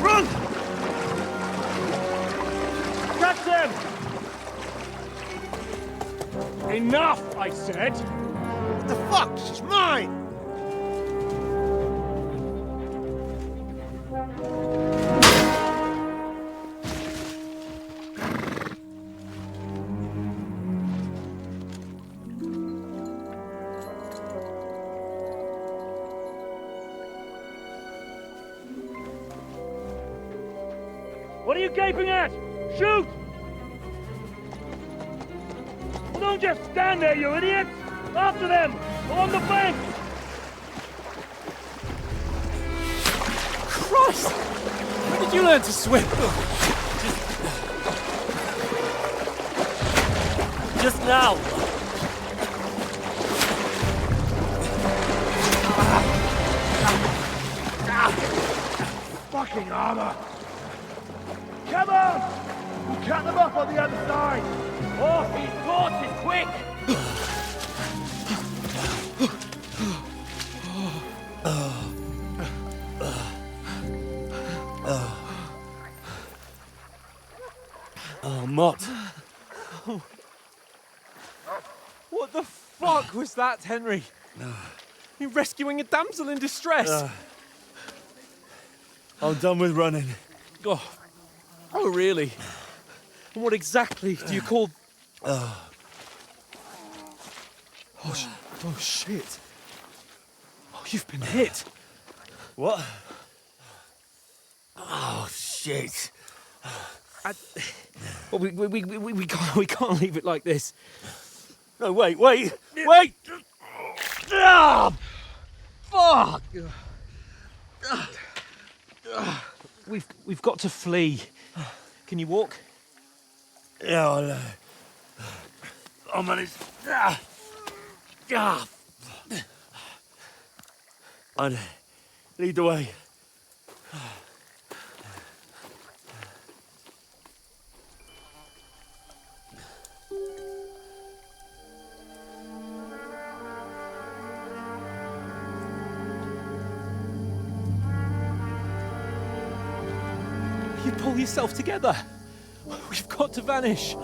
Speaker 1: Run!
Speaker 6: Catch them! Enough, I said!
Speaker 5: What the fuck? She's mine!
Speaker 6: What are you gaping at? Shoot! Well, don't just stand there, you idiots! After them! Along the bank!
Speaker 1: Christ! When did you learn to swim? Just now!
Speaker 6: Fucking armor! Come on! We'll cut them off on the other side!
Speaker 1: Oh, he's caught it! Quick!
Speaker 5: Oh, Mott.
Speaker 2: What the fuck was that, Henry? You rescuing a damsel in distress?
Speaker 5: I'm done with running.
Speaker 2: Oh, really? And what exactly do you call... Oh, shit. Oh, you've been hit.
Speaker 5: What? Oh, shit.
Speaker 2: Well, we can't leave it like this.
Speaker 5: No, wait! Ah! Fuck!
Speaker 2: We've got to flee. Can you walk?
Speaker 5: Yeah, I'll manage. I'd lead the way.
Speaker 2: You pull yourself together. We've got to vanish.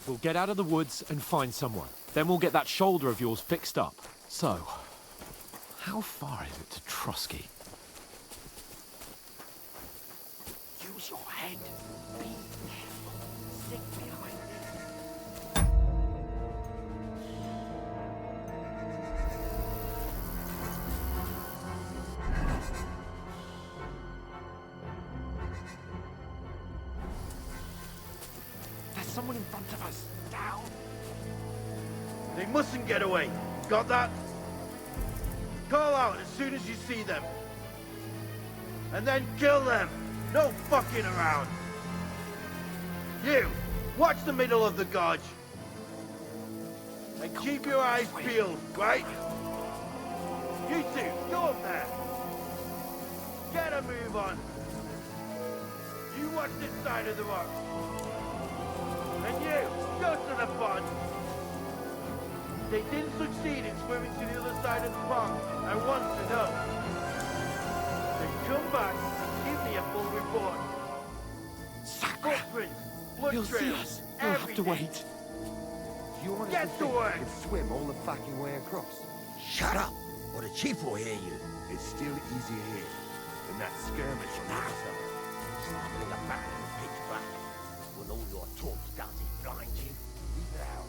Speaker 2: We'll get out of the woods and find someone. Then we'll get that shoulder of yours fixed up. So, how far is it to Trotsky?
Speaker 8: Use your head. Be careful. Stick behind
Speaker 1: There's someone in front of us. Down.
Speaker 5: They mustn't get away. Got that? Call out as soon as you see them. And then kill them. No fucking around. You, watch the middle of the gorge. And keep your eyes peeled, right? You two, go up there. Get a move on. You watch this side of the rock. And you, go to the pond. They didn't succeed in swimming to the other side of the pond. I want to know. Then come back and give me a full report. Footprints, blood
Speaker 1: He'll see
Speaker 5: trails,
Speaker 1: us. We'll have to wait.
Speaker 12: You want
Speaker 5: Get to work.
Speaker 12: You can swim all the fucking way across.
Speaker 8: Shut up, or the chief will hear you.
Speaker 12: It's still easier here than that skirmish on the other side.
Speaker 8: Stumbling about in the pitch black.
Speaker 5: Will all your talk does it blind you? Leave it out.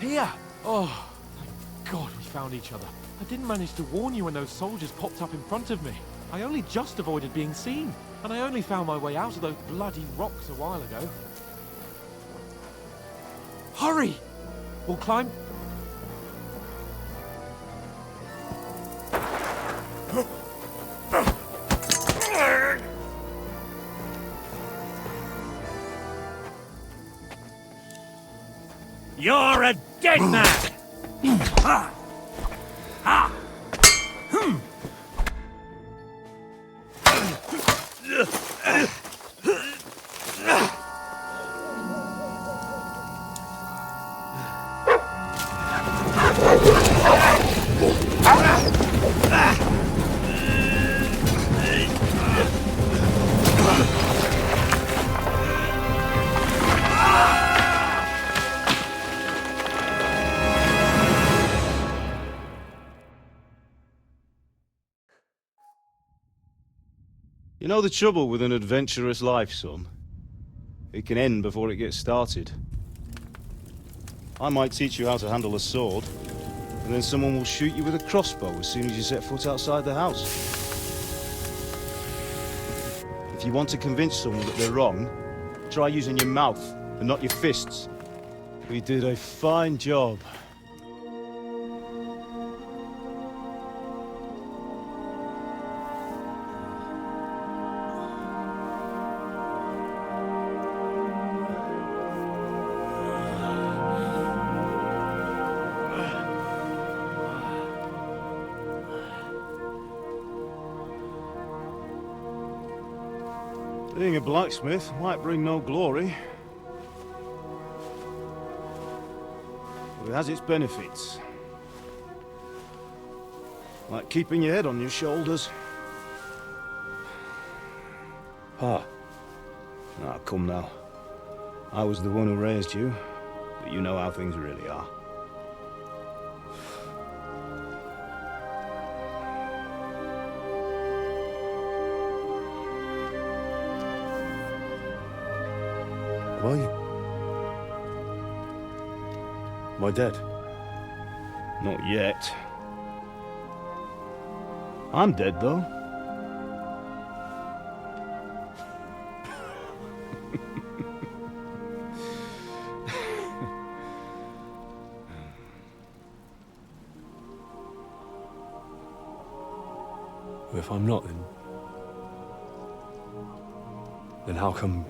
Speaker 2: Here! Oh, thank God we found each other. I didn't manage to warn you when those soldiers popped up in front of me. I only just avoided being seen, and I only found my way out of those bloody rocks a while ago. Hurry! We'll climb...
Speaker 1: You're a dead man!
Speaker 13: You know the trouble with an adventurous life, son? It can end before it gets started. I might teach you how to handle a sword, and then someone will shoot you with a crossbow as soon as you set foot outside the house. If you want to convince someone that they're wrong, try using your mouth and not your fists. We did a fine job. Being a blacksmith might bring no glory, but it has its benefits. Like keeping your head on your shoulders. Pa. Ah, come now. I was the one who raised you, but you know how things really are. Are you? Am I dead? Not yet. I'm dead, though.
Speaker 6: I'm not, then how come...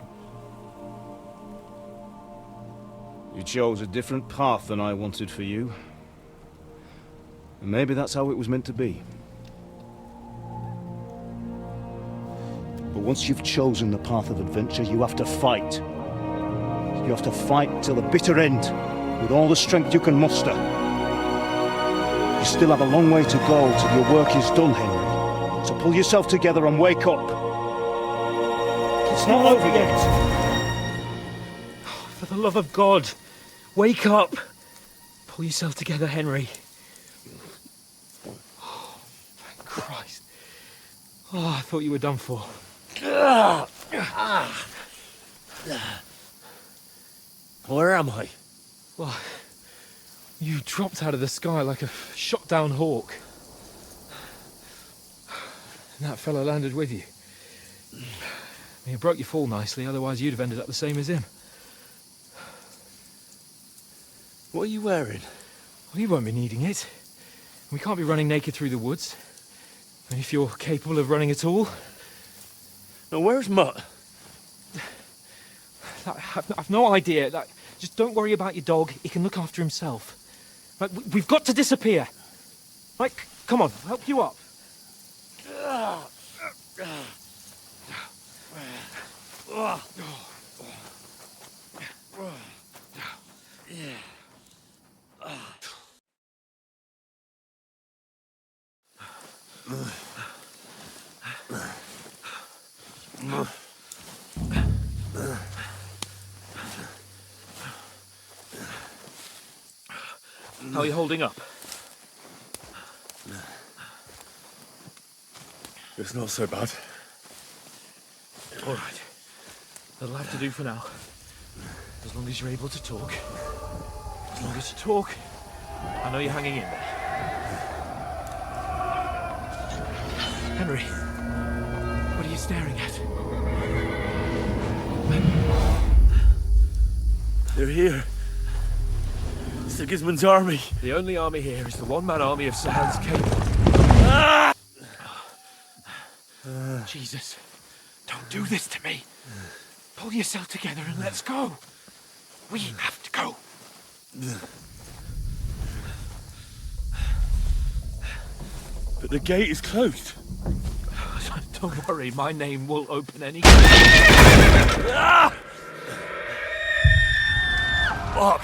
Speaker 13: You chose a different path than I wanted for you. And maybe that's how it was meant to be. But once you've chosen the path of adventure, you have to fight. You have to fight till the bitter end, with all the strength you can muster. You still have a long way to go till your work is done, Henry. So pull yourself together and wake up. It's not over yet.
Speaker 10: For the love of God, wake up! Pull yourself together, Henry. Oh, thank Christ. Oh, I thought you were done for.
Speaker 1: Where am I?
Speaker 10: Well, you dropped out of the sky like a shot-down hawk. And that fella landed with you. You broke your fall nicely, otherwise you'd have ended up the same as him.
Speaker 1: What are you wearing?
Speaker 10: Well, you won't be needing it. We can't be running naked through the woods. And if you're capable of running at all...
Speaker 1: Now, where's Mutt?
Speaker 10: I've no idea. Just don't worry about your dog. He can look after himself. We've got to disappear. Come on, I'll help you up. How are you holding up?
Speaker 6: It's not so bad.
Speaker 10: All right. That'll have to do for now. As long as you're able to talk. As long as you talk, I know you're hanging in there. Henry, what are you staring at?
Speaker 1: They're here. Sigismund's army.
Speaker 10: The only army here is the one-man army of Sir Hans Cable. Jesus, don't do this to me. Pull yourself together and let's go. We have to go.
Speaker 1: But the gate is closed.
Speaker 10: Don't worry, my name will open any...
Speaker 1: Fuck!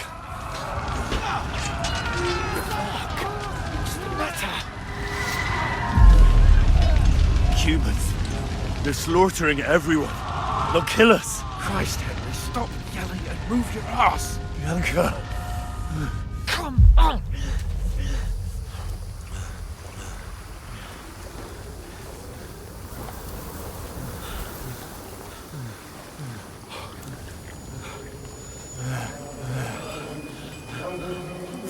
Speaker 1: Humans. They're slaughtering everyone. They'll kill us.
Speaker 10: Christ, Henry, stop yelling and move your ass.
Speaker 1: Bianca.
Speaker 10: Come on.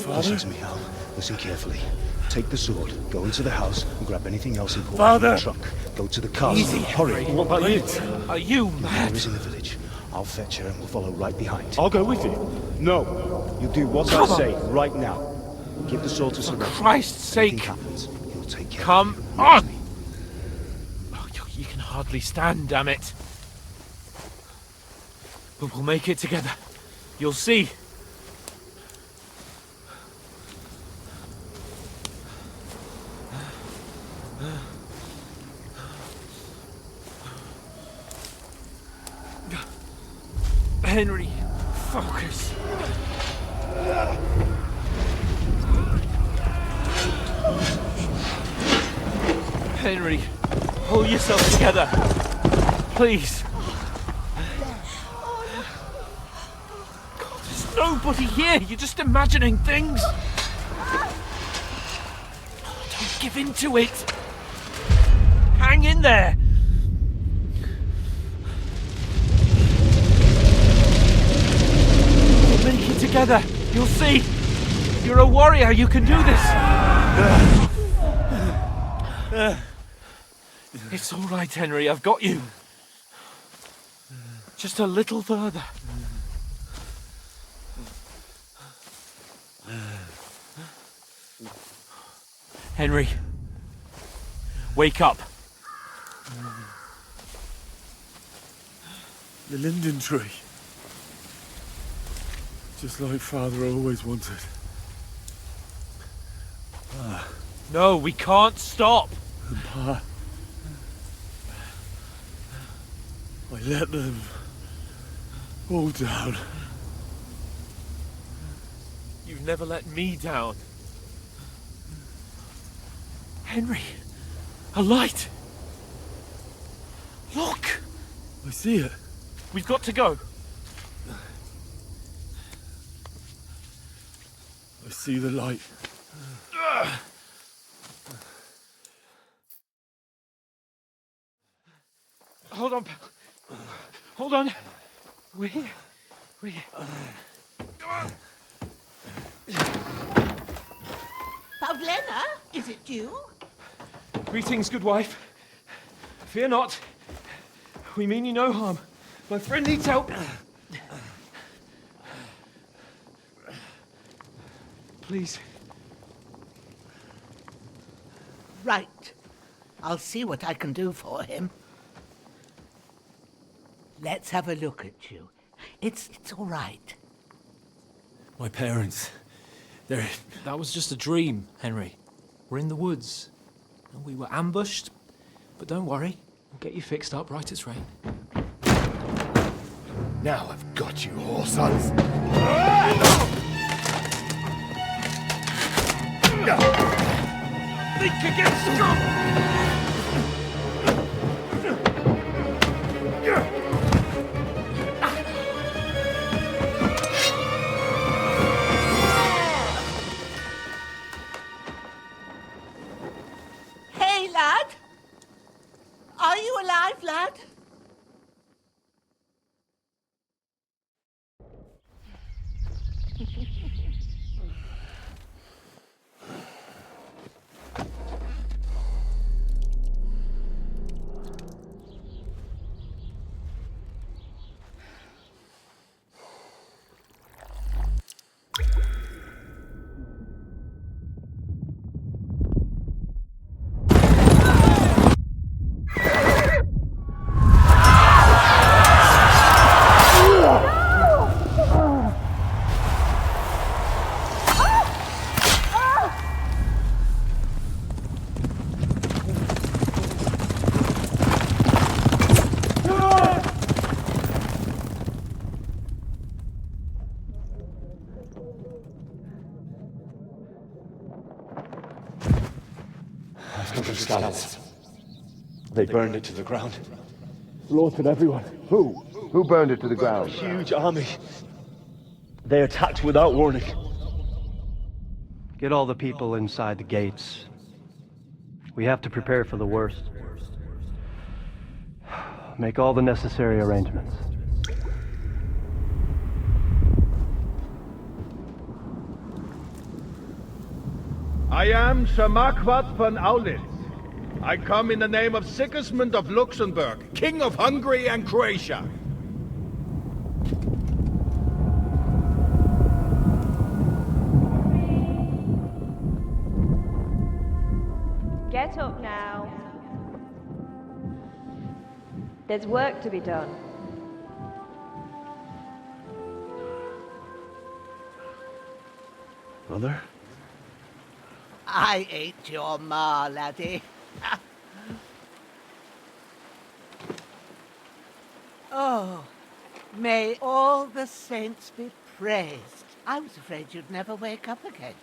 Speaker 13: Listen to me, Hal. Listen carefully. Take the sword, go into the house, and grab anything else important
Speaker 1: Father!
Speaker 13: in the trunk. Go to the car.
Speaker 10: Easy,
Speaker 13: Hurry.
Speaker 10: Henry. What about you? Are you mad?
Speaker 13: Mother is in the village. I'll fetch her and we'll follow right behind.
Speaker 6: I'll go with you.
Speaker 13: No. You do what I say right now. Give the sword to Sir
Speaker 10: For Christ's sake.
Speaker 13: Anything happens, he'll take care
Speaker 10: Come
Speaker 13: of you.
Speaker 10: on! Oh, you can hardly stand, damn it. But we'll make it together. You'll see. Henry, focus. Henry, pull yourself together. Please. God, there's nobody here. You're just imagining things. Don't give in to it. Hang in there. Make it together. You'll see. You're a warrior. You can do this. It's all right, Henry. I've got you. Just a little further. Henry, wake up.
Speaker 6: The linden tree. Just like Father always wanted.
Speaker 2: No, we can't stop!
Speaker 6: And Pa... I let them... all down.
Speaker 2: You've never let me down. Henry! A light! Look!
Speaker 6: I see it.
Speaker 2: We've got to go.
Speaker 6: I see the light.
Speaker 2: Hold on, pal. Hold on. We're here. We're here.
Speaker 14: Pavlena, is it you?
Speaker 2: Greetings, good wife. Fear not. We mean you no harm. My friend needs help. Please.
Speaker 14: Right. I'll see what I can do for him. Let's have a look at you. It's all right.
Speaker 10: My parents, they're... That was just a dream, Henry. We're in the woods. And we were ambushed. But don't worry, we'll get you fixed up right as rain.
Speaker 5: Now I've got you, whoresons.
Speaker 2: Think again, strong!
Speaker 14: Hey, lad! Are you alive, lad?
Speaker 5: They burned it to the ground.
Speaker 6: Slaughtered everyone.
Speaker 5: Who? Who burned it to the ground?
Speaker 6: A huge army.
Speaker 5: They attacked without warning.
Speaker 15: Get all the people inside the gates. We have to prepare for the worst. Make all the necessary arrangements.
Speaker 16: I am Sir Marquardt von Aulitz. I come in the name of Sigismund of Luxembourg, King of Hungary and Croatia.
Speaker 17: Get up now. There's work to be done.
Speaker 15: Mother?
Speaker 14: I ain't your ma, laddie. Oh, may all the saints be praised. I was afraid you'd never wake up again.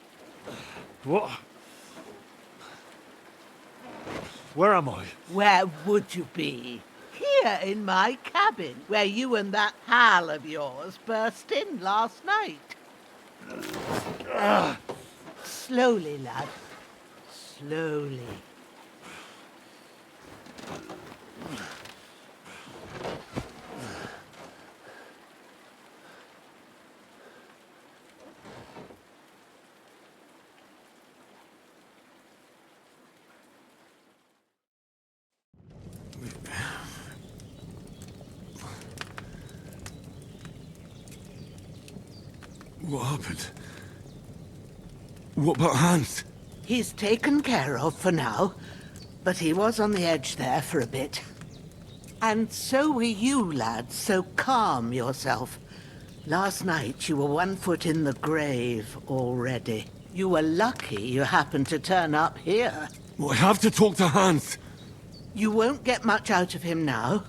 Speaker 6: What? Where am I?
Speaker 14: Where would you be? Here in my cabin, where you and that pal of yours burst in last night. Slowly, lad. Slowly.
Speaker 6: What happened? What about Hans?
Speaker 14: He's taken care of for now. but he was on the edge there for a bit. And so were you, lad, so calm yourself. Last night you were 1 foot in the grave already. You were lucky you happened to turn up here.
Speaker 6: Well, I have to talk to Hans.
Speaker 14: You won't get much out of him now.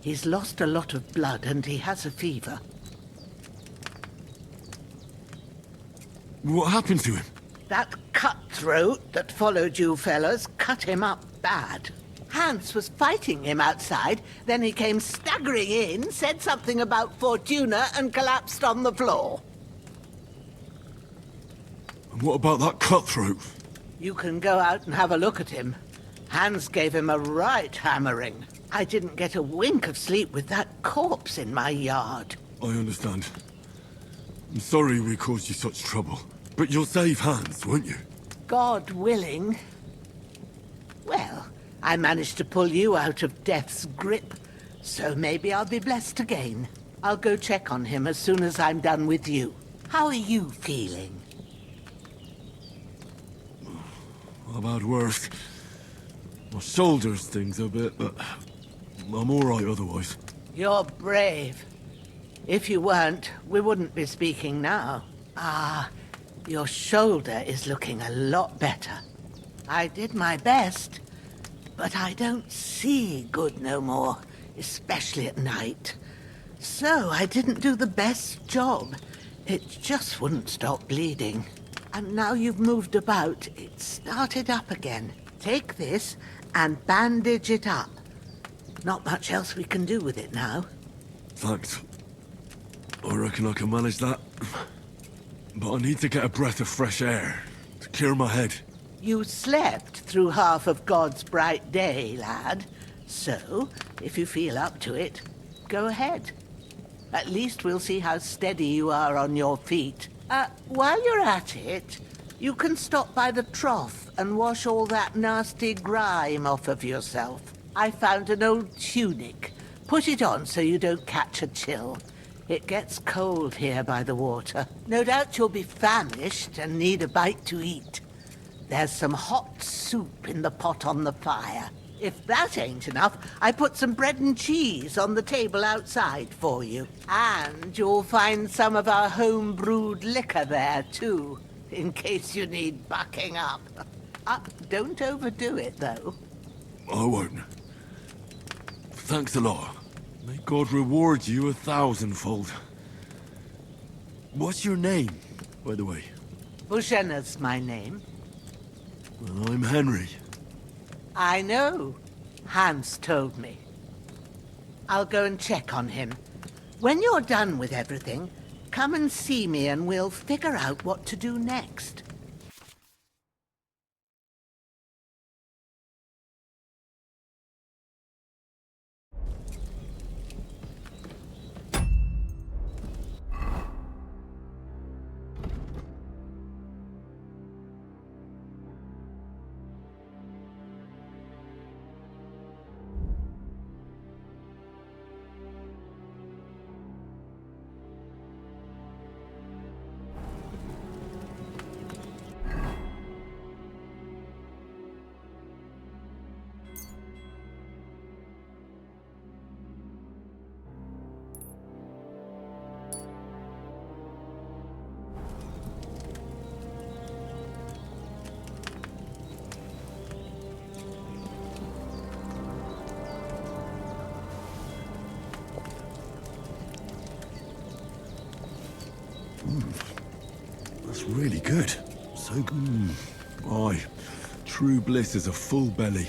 Speaker 14: He's lost a lot of blood and he has a fever.
Speaker 6: What happened to him?
Speaker 14: That cutthroat that followed you fellas cut him up bad. Hans was fighting him outside, then he came staggering in, said something about Fortuna, and collapsed on the floor.
Speaker 6: And what about that cutthroat?
Speaker 14: You can go out and have a look at him. Hans gave him a right hammering. I didn't get a wink of sleep with that corpse in my yard.
Speaker 6: I understand. I'm sorry we caused you such trouble. But you'll save Hans, won't you?
Speaker 14: God willing. Well, I managed to pull you out of death's grip, so maybe I'll be blessed again. I'll go check on him as soon as I'm done with you. How are you feeling?
Speaker 6: I've had worse. My shoulder stings a bit, but I'm all right otherwise.
Speaker 14: You're brave. If you weren't, we wouldn't be speaking now. Ah, your shoulder is looking a lot better. I did my best, but I don't see good no more, especially at night. So I didn't do the best job. It just wouldn't stop bleeding. And now you've moved about, it started up again. Take this and bandage it up. Not much else we can do with it now.
Speaker 6: Thanks. I reckon I can manage that. But I need to get a breath of fresh air to clear my head.
Speaker 14: You slept through half of God's bright day, lad. So, if you feel up to it, go ahead. At least we'll see how steady you are on your feet. While you're at it, you can stop by the trough and wash all that nasty grime off of yourself. I found an old tunic. Put it on so you don't catch a chill. It gets cold here by the water. No doubt you'll be famished and need a bite to eat. There's some hot soup in the pot on the fire. If that ain't enough, I put some bread and cheese on the table outside for you. And you'll find some of our home-brewed liquor there, too, in case you need bucking up. Don't overdo it, though.
Speaker 6: I won't. Thanks a lot. May God reward you 1,000-fold. What's your name, by the way?
Speaker 14: Bushenna's my name.
Speaker 6: Well, I'm Henry.
Speaker 14: I know. Hans told me. I'll go and check on him. When you're done with everything, come and see me and we'll figure out what to do next.
Speaker 6: That's really good. So good. Aye. True bliss is a full belly.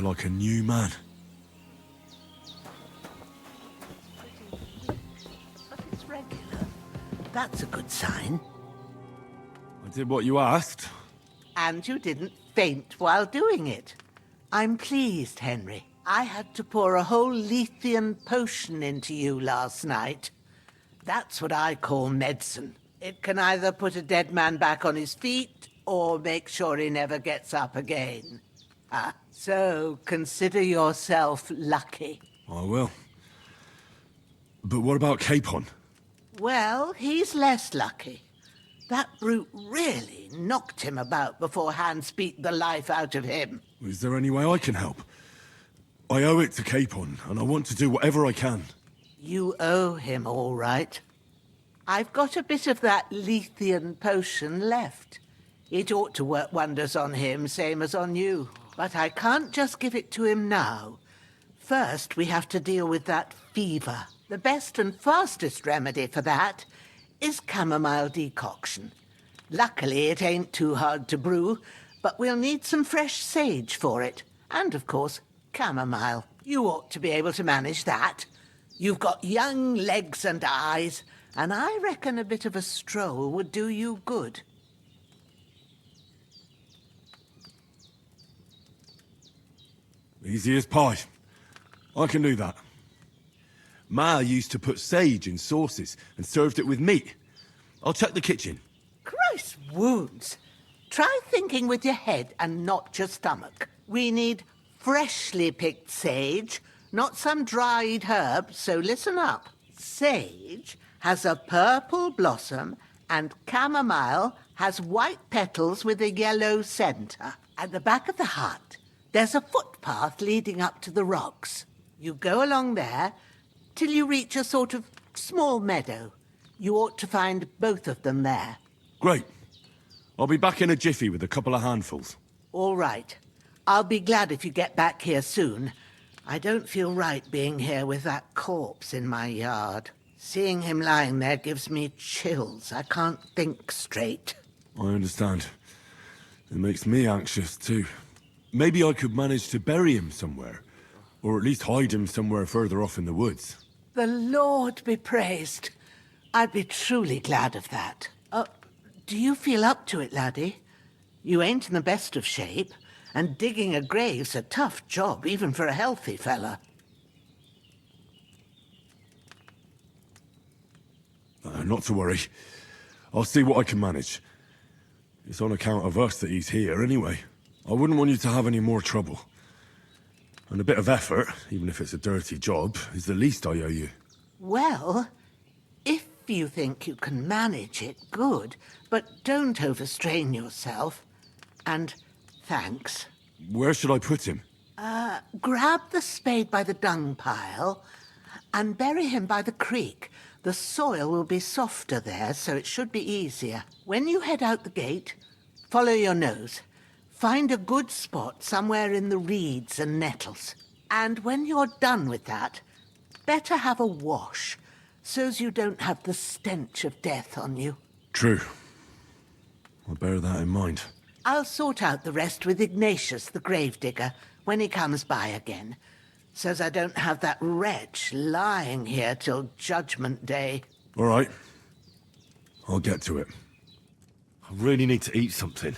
Speaker 6: like a new man.
Speaker 14: But it's regular. That's a good sign.
Speaker 6: I did what you asked.
Speaker 14: And you didn't faint while doing it. I'm pleased, Henry. I had to pour a whole Lethean potion into you last night. That's what I call medicine. It can either put a dead man back on his feet or make sure he never gets up again. So consider yourself lucky.
Speaker 6: I will. But what about Capon?
Speaker 14: Well, he's less lucky. That brute really knocked him about before Hans beat the life out of him.
Speaker 6: Is there any way I can help? I owe it to Capon, and I want to do whatever I can.
Speaker 14: You owe him, all right. I've got a bit of that Lethean potion left. It ought to work wonders on him, same as on you. But I can't just give it to him now. First, we have to deal with that fever. The best and fastest remedy for that is chamomile decoction. Luckily, it ain't too hard to brew, but we'll need some fresh sage for it. And, of course, chamomile. You ought to be able to manage that. You've got young legs and eyes, and I reckon a bit of a stroll would do you good.
Speaker 6: Easy as pie. I can do that. Ma used to put sage in sauces and served it with meat. I'll check the kitchen.
Speaker 14: Christ wounds! Try thinking with your head and not your stomach. We need freshly picked sage, not some dried herb, so listen up. Sage has a purple blossom and chamomile has white petals with a yellow centre. At the back of the hut, there's a footpath leading up to the rocks. You go along there till you reach a sort of small meadow. You ought to find both of them there.
Speaker 6: Great. I'll be back in a jiffy with a couple of handfuls.
Speaker 14: All right. I'll be glad if you get back here soon. I don't feel right being here with that corpse in my yard. Seeing him lying there gives me chills. I can't think straight.
Speaker 6: I understand. It makes me anxious, too. Maybe I could manage to bury him somewhere. Or at least hide him somewhere further off in the woods.
Speaker 14: The Lord be praised. I'd be truly glad of that. Do you feel up to it, laddie? You ain't in the best of shape, and digging a grave's a tough job, even for a healthy fella.
Speaker 6: Not to worry. I'll see what I can manage. It's on account of us that he's here, anyway. I wouldn't want you to have any more trouble. And a bit of effort, even if it's a dirty job, is the least I owe you.
Speaker 14: Well, if you think you can manage it, good. But don't overstrain yourself. And thanks.
Speaker 6: Where should I put him?
Speaker 14: Grab the spade by the dung pile and bury him by the creek. The soil will be softer there, so it should be easier. When you head out the gate, follow your nose. Find a good spot somewhere in the reeds and nettles. And when you're done with that, better have a wash, so's you don't have the stench of death on you.
Speaker 6: True. I'll bear that in mind.
Speaker 14: I'll sort out the rest with Ignatius, the gravedigger, when he comes by again, so's I don't have that wretch lying here till Judgment Day.
Speaker 6: All right. I'll get to it. I really need to eat something.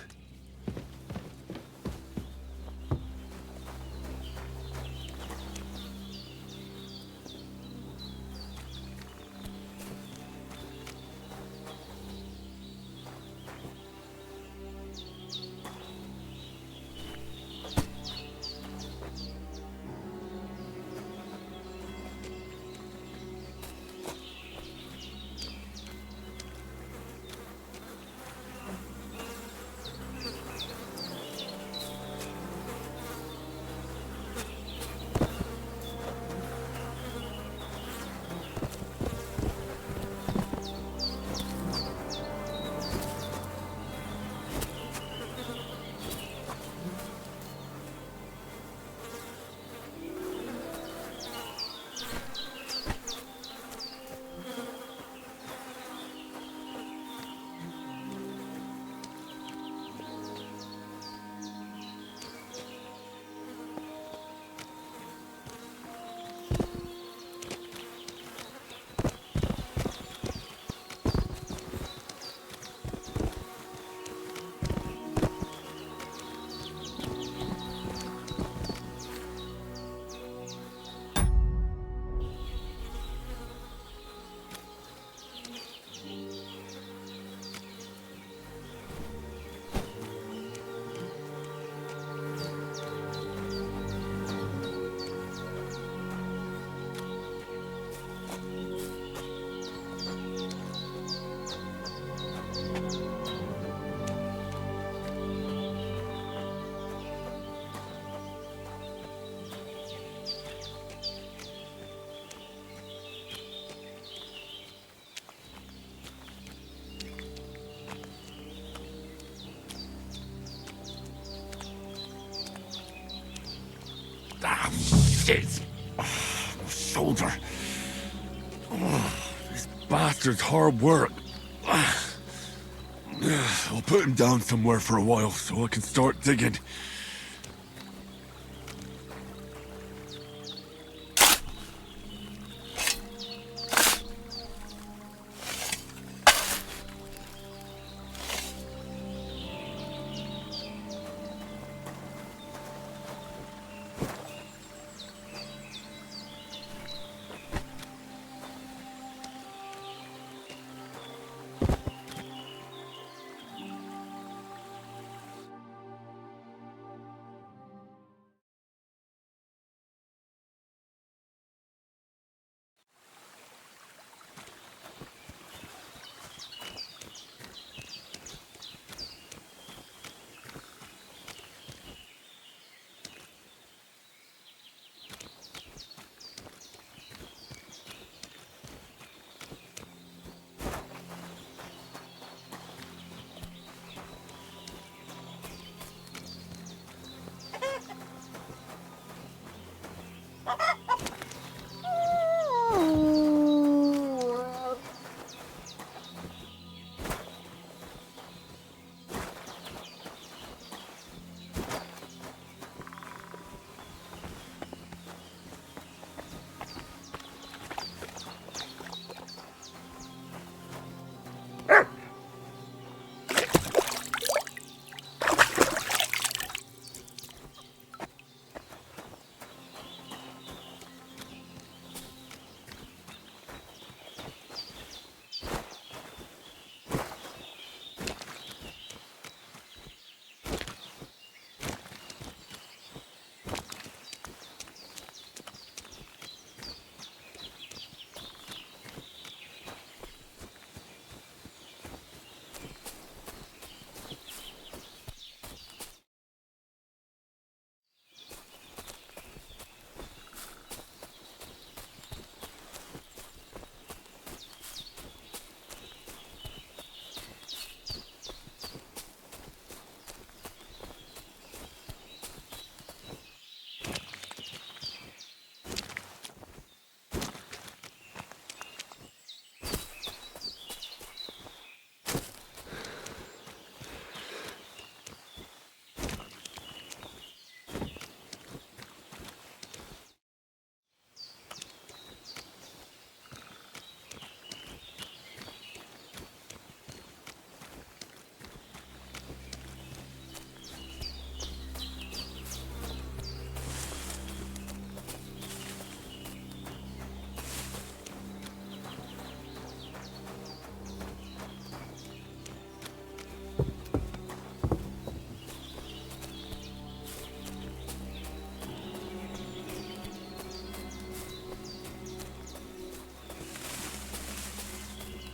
Speaker 6: Shit! Oh, my shoulder. Oh, this bastard's hard work. I'll put him down somewhere for a while so I can start digging.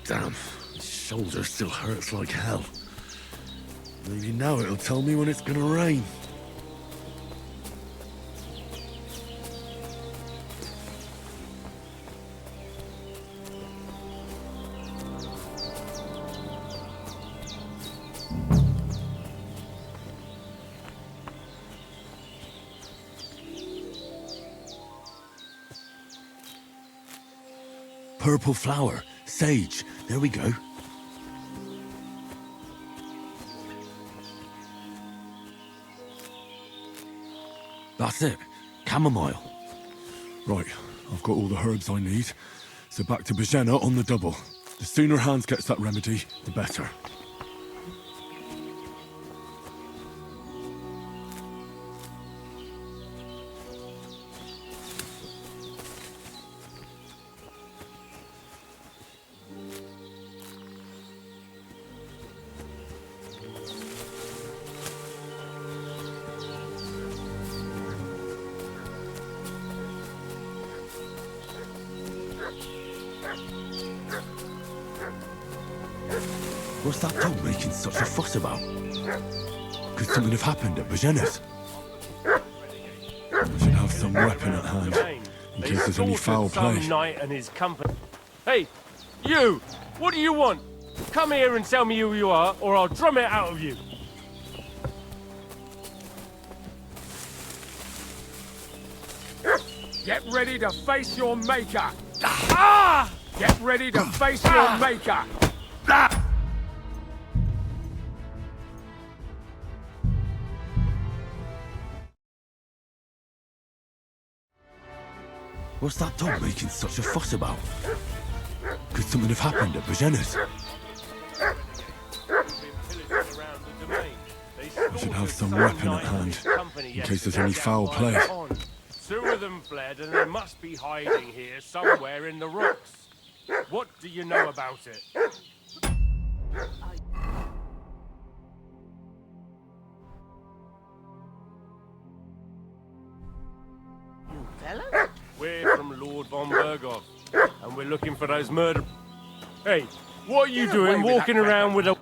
Speaker 6: Damn, my shoulder still hurts like hell. Maybe now it'll tell me when it's gonna rain. Purple flower, sage, there we go. That's it, chamomile. Right, I've got all the herbs I need, so back to Bajena on the double. The sooner Hans gets that remedy, the better. What's that dog making such a fuss about? Could something have happened at Bajena's? I should have some weapon at hand, in case there's any foul play.
Speaker 2: Some knight and his company. Hey, you! What do you want? Come here and tell me who you are, or I'll drum it out of you. Get ready to face your maker! Ah! Get ready to face your maker!
Speaker 6: What's that dog making such a fuss about? Could something have happened at Bajena's? I should have some weapon at hand, in case there's any foul play.
Speaker 2: 2 of them fled, and they must be hiding here somewhere in the rocks. What do you know about it?
Speaker 14: You fellas?
Speaker 2: We're from Lord von Bergov, and we're looking for those murder... Hey, what are you doing walking around with a...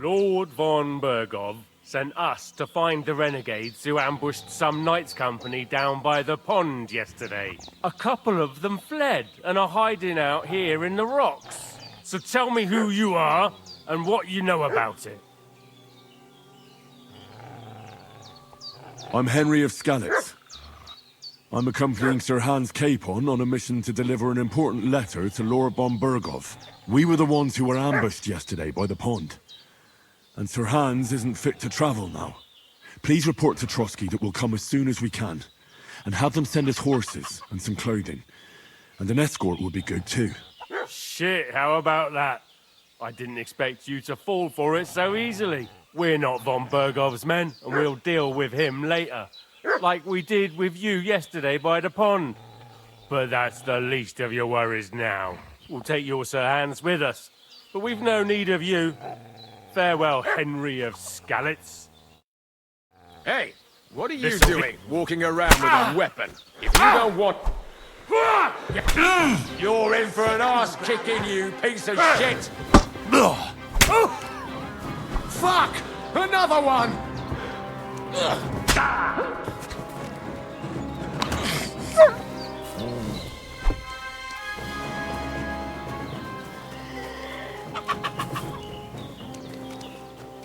Speaker 2: Lord von Bergov sent us to find the renegades who ambushed some knights' company down by the pond yesterday. A couple of them fled and are hiding out here in the rocks. So tell me who you are and what you know about it.
Speaker 6: I'm Henry of Skalitz. I'm accompanying Sir Hans Capon on a mission to deliver an important letter to Lord von Bergov. We were the ones who were ambushed yesterday by the pond. And Sir Hans isn't fit to travel now. Please report to Trotsky that we'll come as soon as we can. And have them send us horses and some clothing. And an escort would be good too.
Speaker 2: Shit, how about that? I didn't expect you to fall for it so easily. We're not von Bergov's men, and we'll deal with him later. Like we did with you yesterday by the pond. But that's the least of your worries now. We'll take your Sir Hans with us. But we've no need of you. Farewell, Henry of Skalitz.
Speaker 1: Hey, what are you doing, walking around with a weapon? If you don't want... You're in for an ass-kicking, you piece of shit! Fuck! Another one!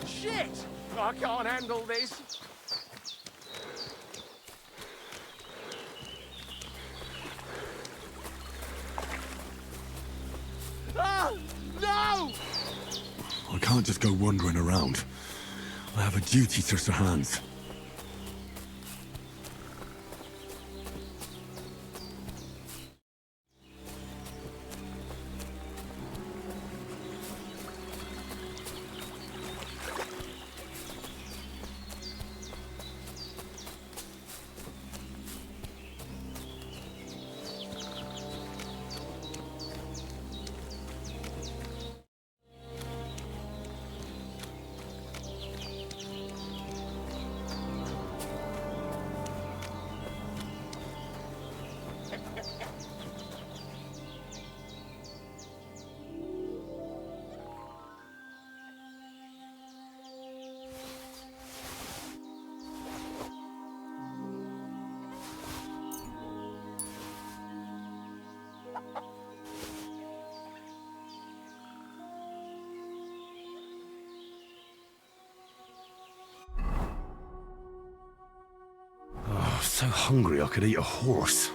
Speaker 1: Shit! I can't handle this.
Speaker 6: Oh, no! I can't just go wandering around. I have a duty to Sir Hans. So hungry I could eat a horse.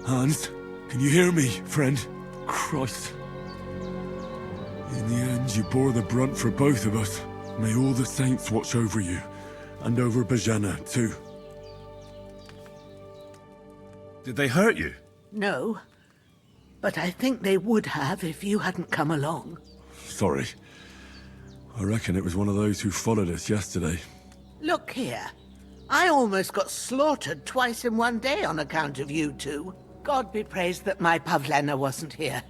Speaker 6: Hans, can you hear me, friend? Christ. In the end, you bore the brunt for both of us. May all the saints watch over you, and over Bajana, too. Did they hurt you?
Speaker 14: No, but I think they would have if you hadn't come along.
Speaker 6: Sorry. I reckon it was one of those who followed us yesterday.
Speaker 14: Look here. I almost got slaughtered twice in one day on account of you two. God be praised that my Pavlena wasn't here.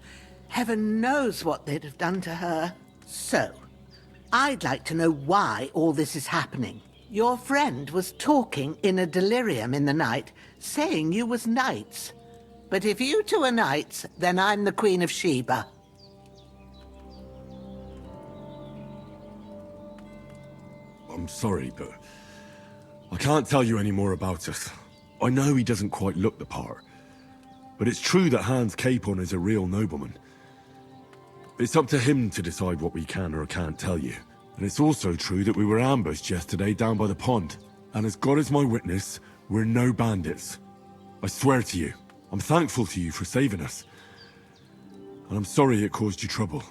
Speaker 14: Heaven knows what they'd have done to her. So, I'd like to know why all this is happening. Your friend was talking in a delirium in the night, saying you was knights. But if you two are knights, then I'm the Queen of Sheba.
Speaker 6: I'm sorry, but I can't tell you any more about us. I know he doesn't quite look the part, but it's true that Hans Capon is a real nobleman. It's up to him to decide what we can or can't tell you. And it's also true that we were ambushed yesterday down by the pond. And as God is my witness, we're no bandits. I swear to you, I'm thankful to you for saving us. And I'm sorry it caused you trouble.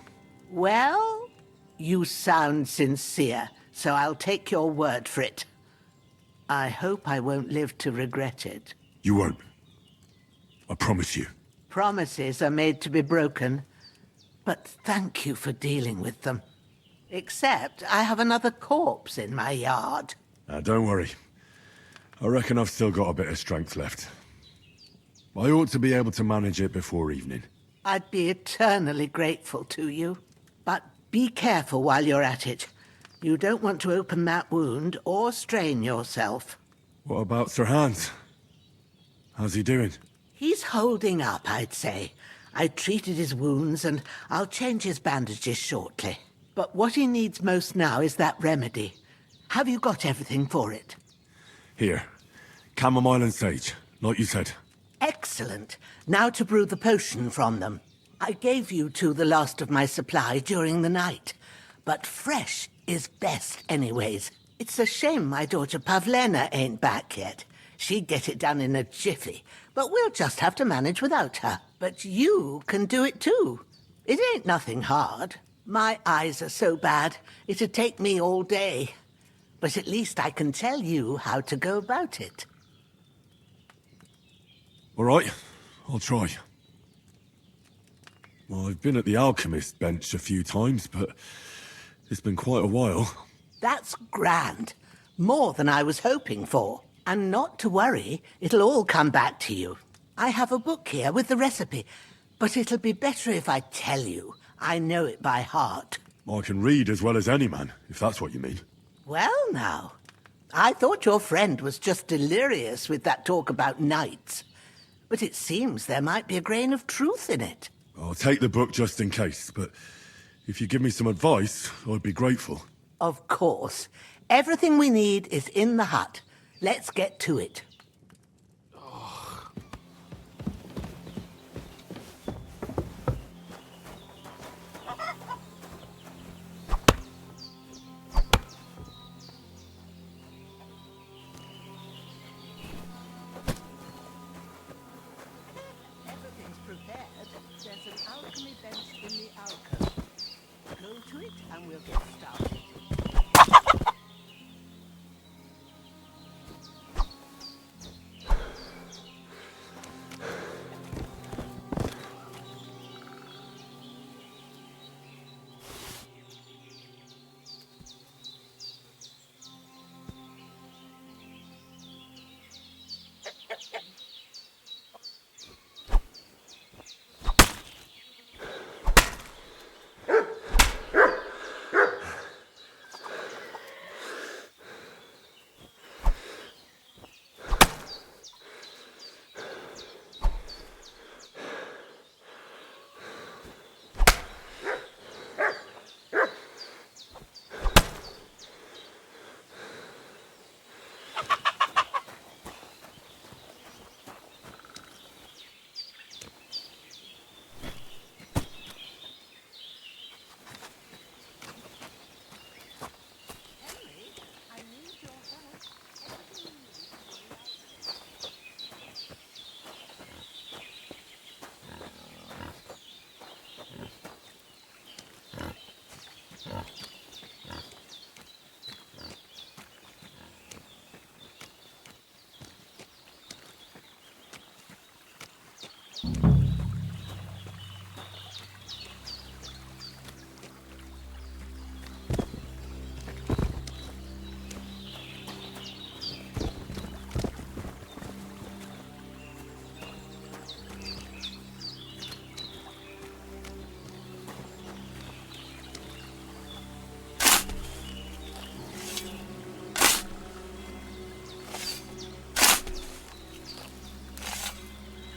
Speaker 14: Well, you sound sincere, so I'll take your word for it. I hope I won't live to regret it.
Speaker 6: You won't. I promise you.
Speaker 14: Promises are made to be broken, but thank you for dealing with them. Except I have another corpse in my yard.
Speaker 6: Don't worry. I reckon I've still got a bit of strength left. I ought to be able to manage it before evening.
Speaker 14: I'd be eternally grateful to you. But be careful while you're at it. You don't want to open that wound or strain yourself.
Speaker 6: What about Sir Hans? How's he doing?
Speaker 14: He's holding up, I'd say. I treated his wounds and I'll change his bandages shortly. But what he needs most now is that remedy. Have you got everything for it?
Speaker 6: Here. Chamomile and sage, like you said.
Speaker 14: Excellent. Now to brew the potion from them. I gave you two the last of my supply during the night. But fresh is best anyways. It's a shame my daughter Pavlena ain't back yet. She'd get it done in a jiffy, but we'll just have to manage without her. But you can do it too. It ain't nothing hard. My eyes are so bad, it'd take me all day. But at least I can tell you how to go about it.
Speaker 6: All right, I'll try. Well, I've been at the alchemist bench a few times, but it's been quite a while.
Speaker 14: That's grand. More than I was hoping for. And not to worry, it'll all come back to you. I have a book here with the recipe, but it'll be better if I tell you. I know it by heart.
Speaker 6: I can read as well as any man, if that's what you mean.
Speaker 14: Well now, I thought your friend was just delirious with that talk about knights. But it seems there might be a grain of truth in it.
Speaker 6: I'll take the book just in case, but if you give me some advice, I'd be grateful.
Speaker 14: Of course. Everything we need is in the hut. Let's get to it. Everything's prepared. There's an alchemy bench in the alcove. Go to it and we'll get started.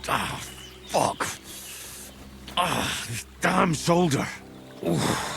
Speaker 6: Ah, fuck. Ah, this damn shoulder. Oof.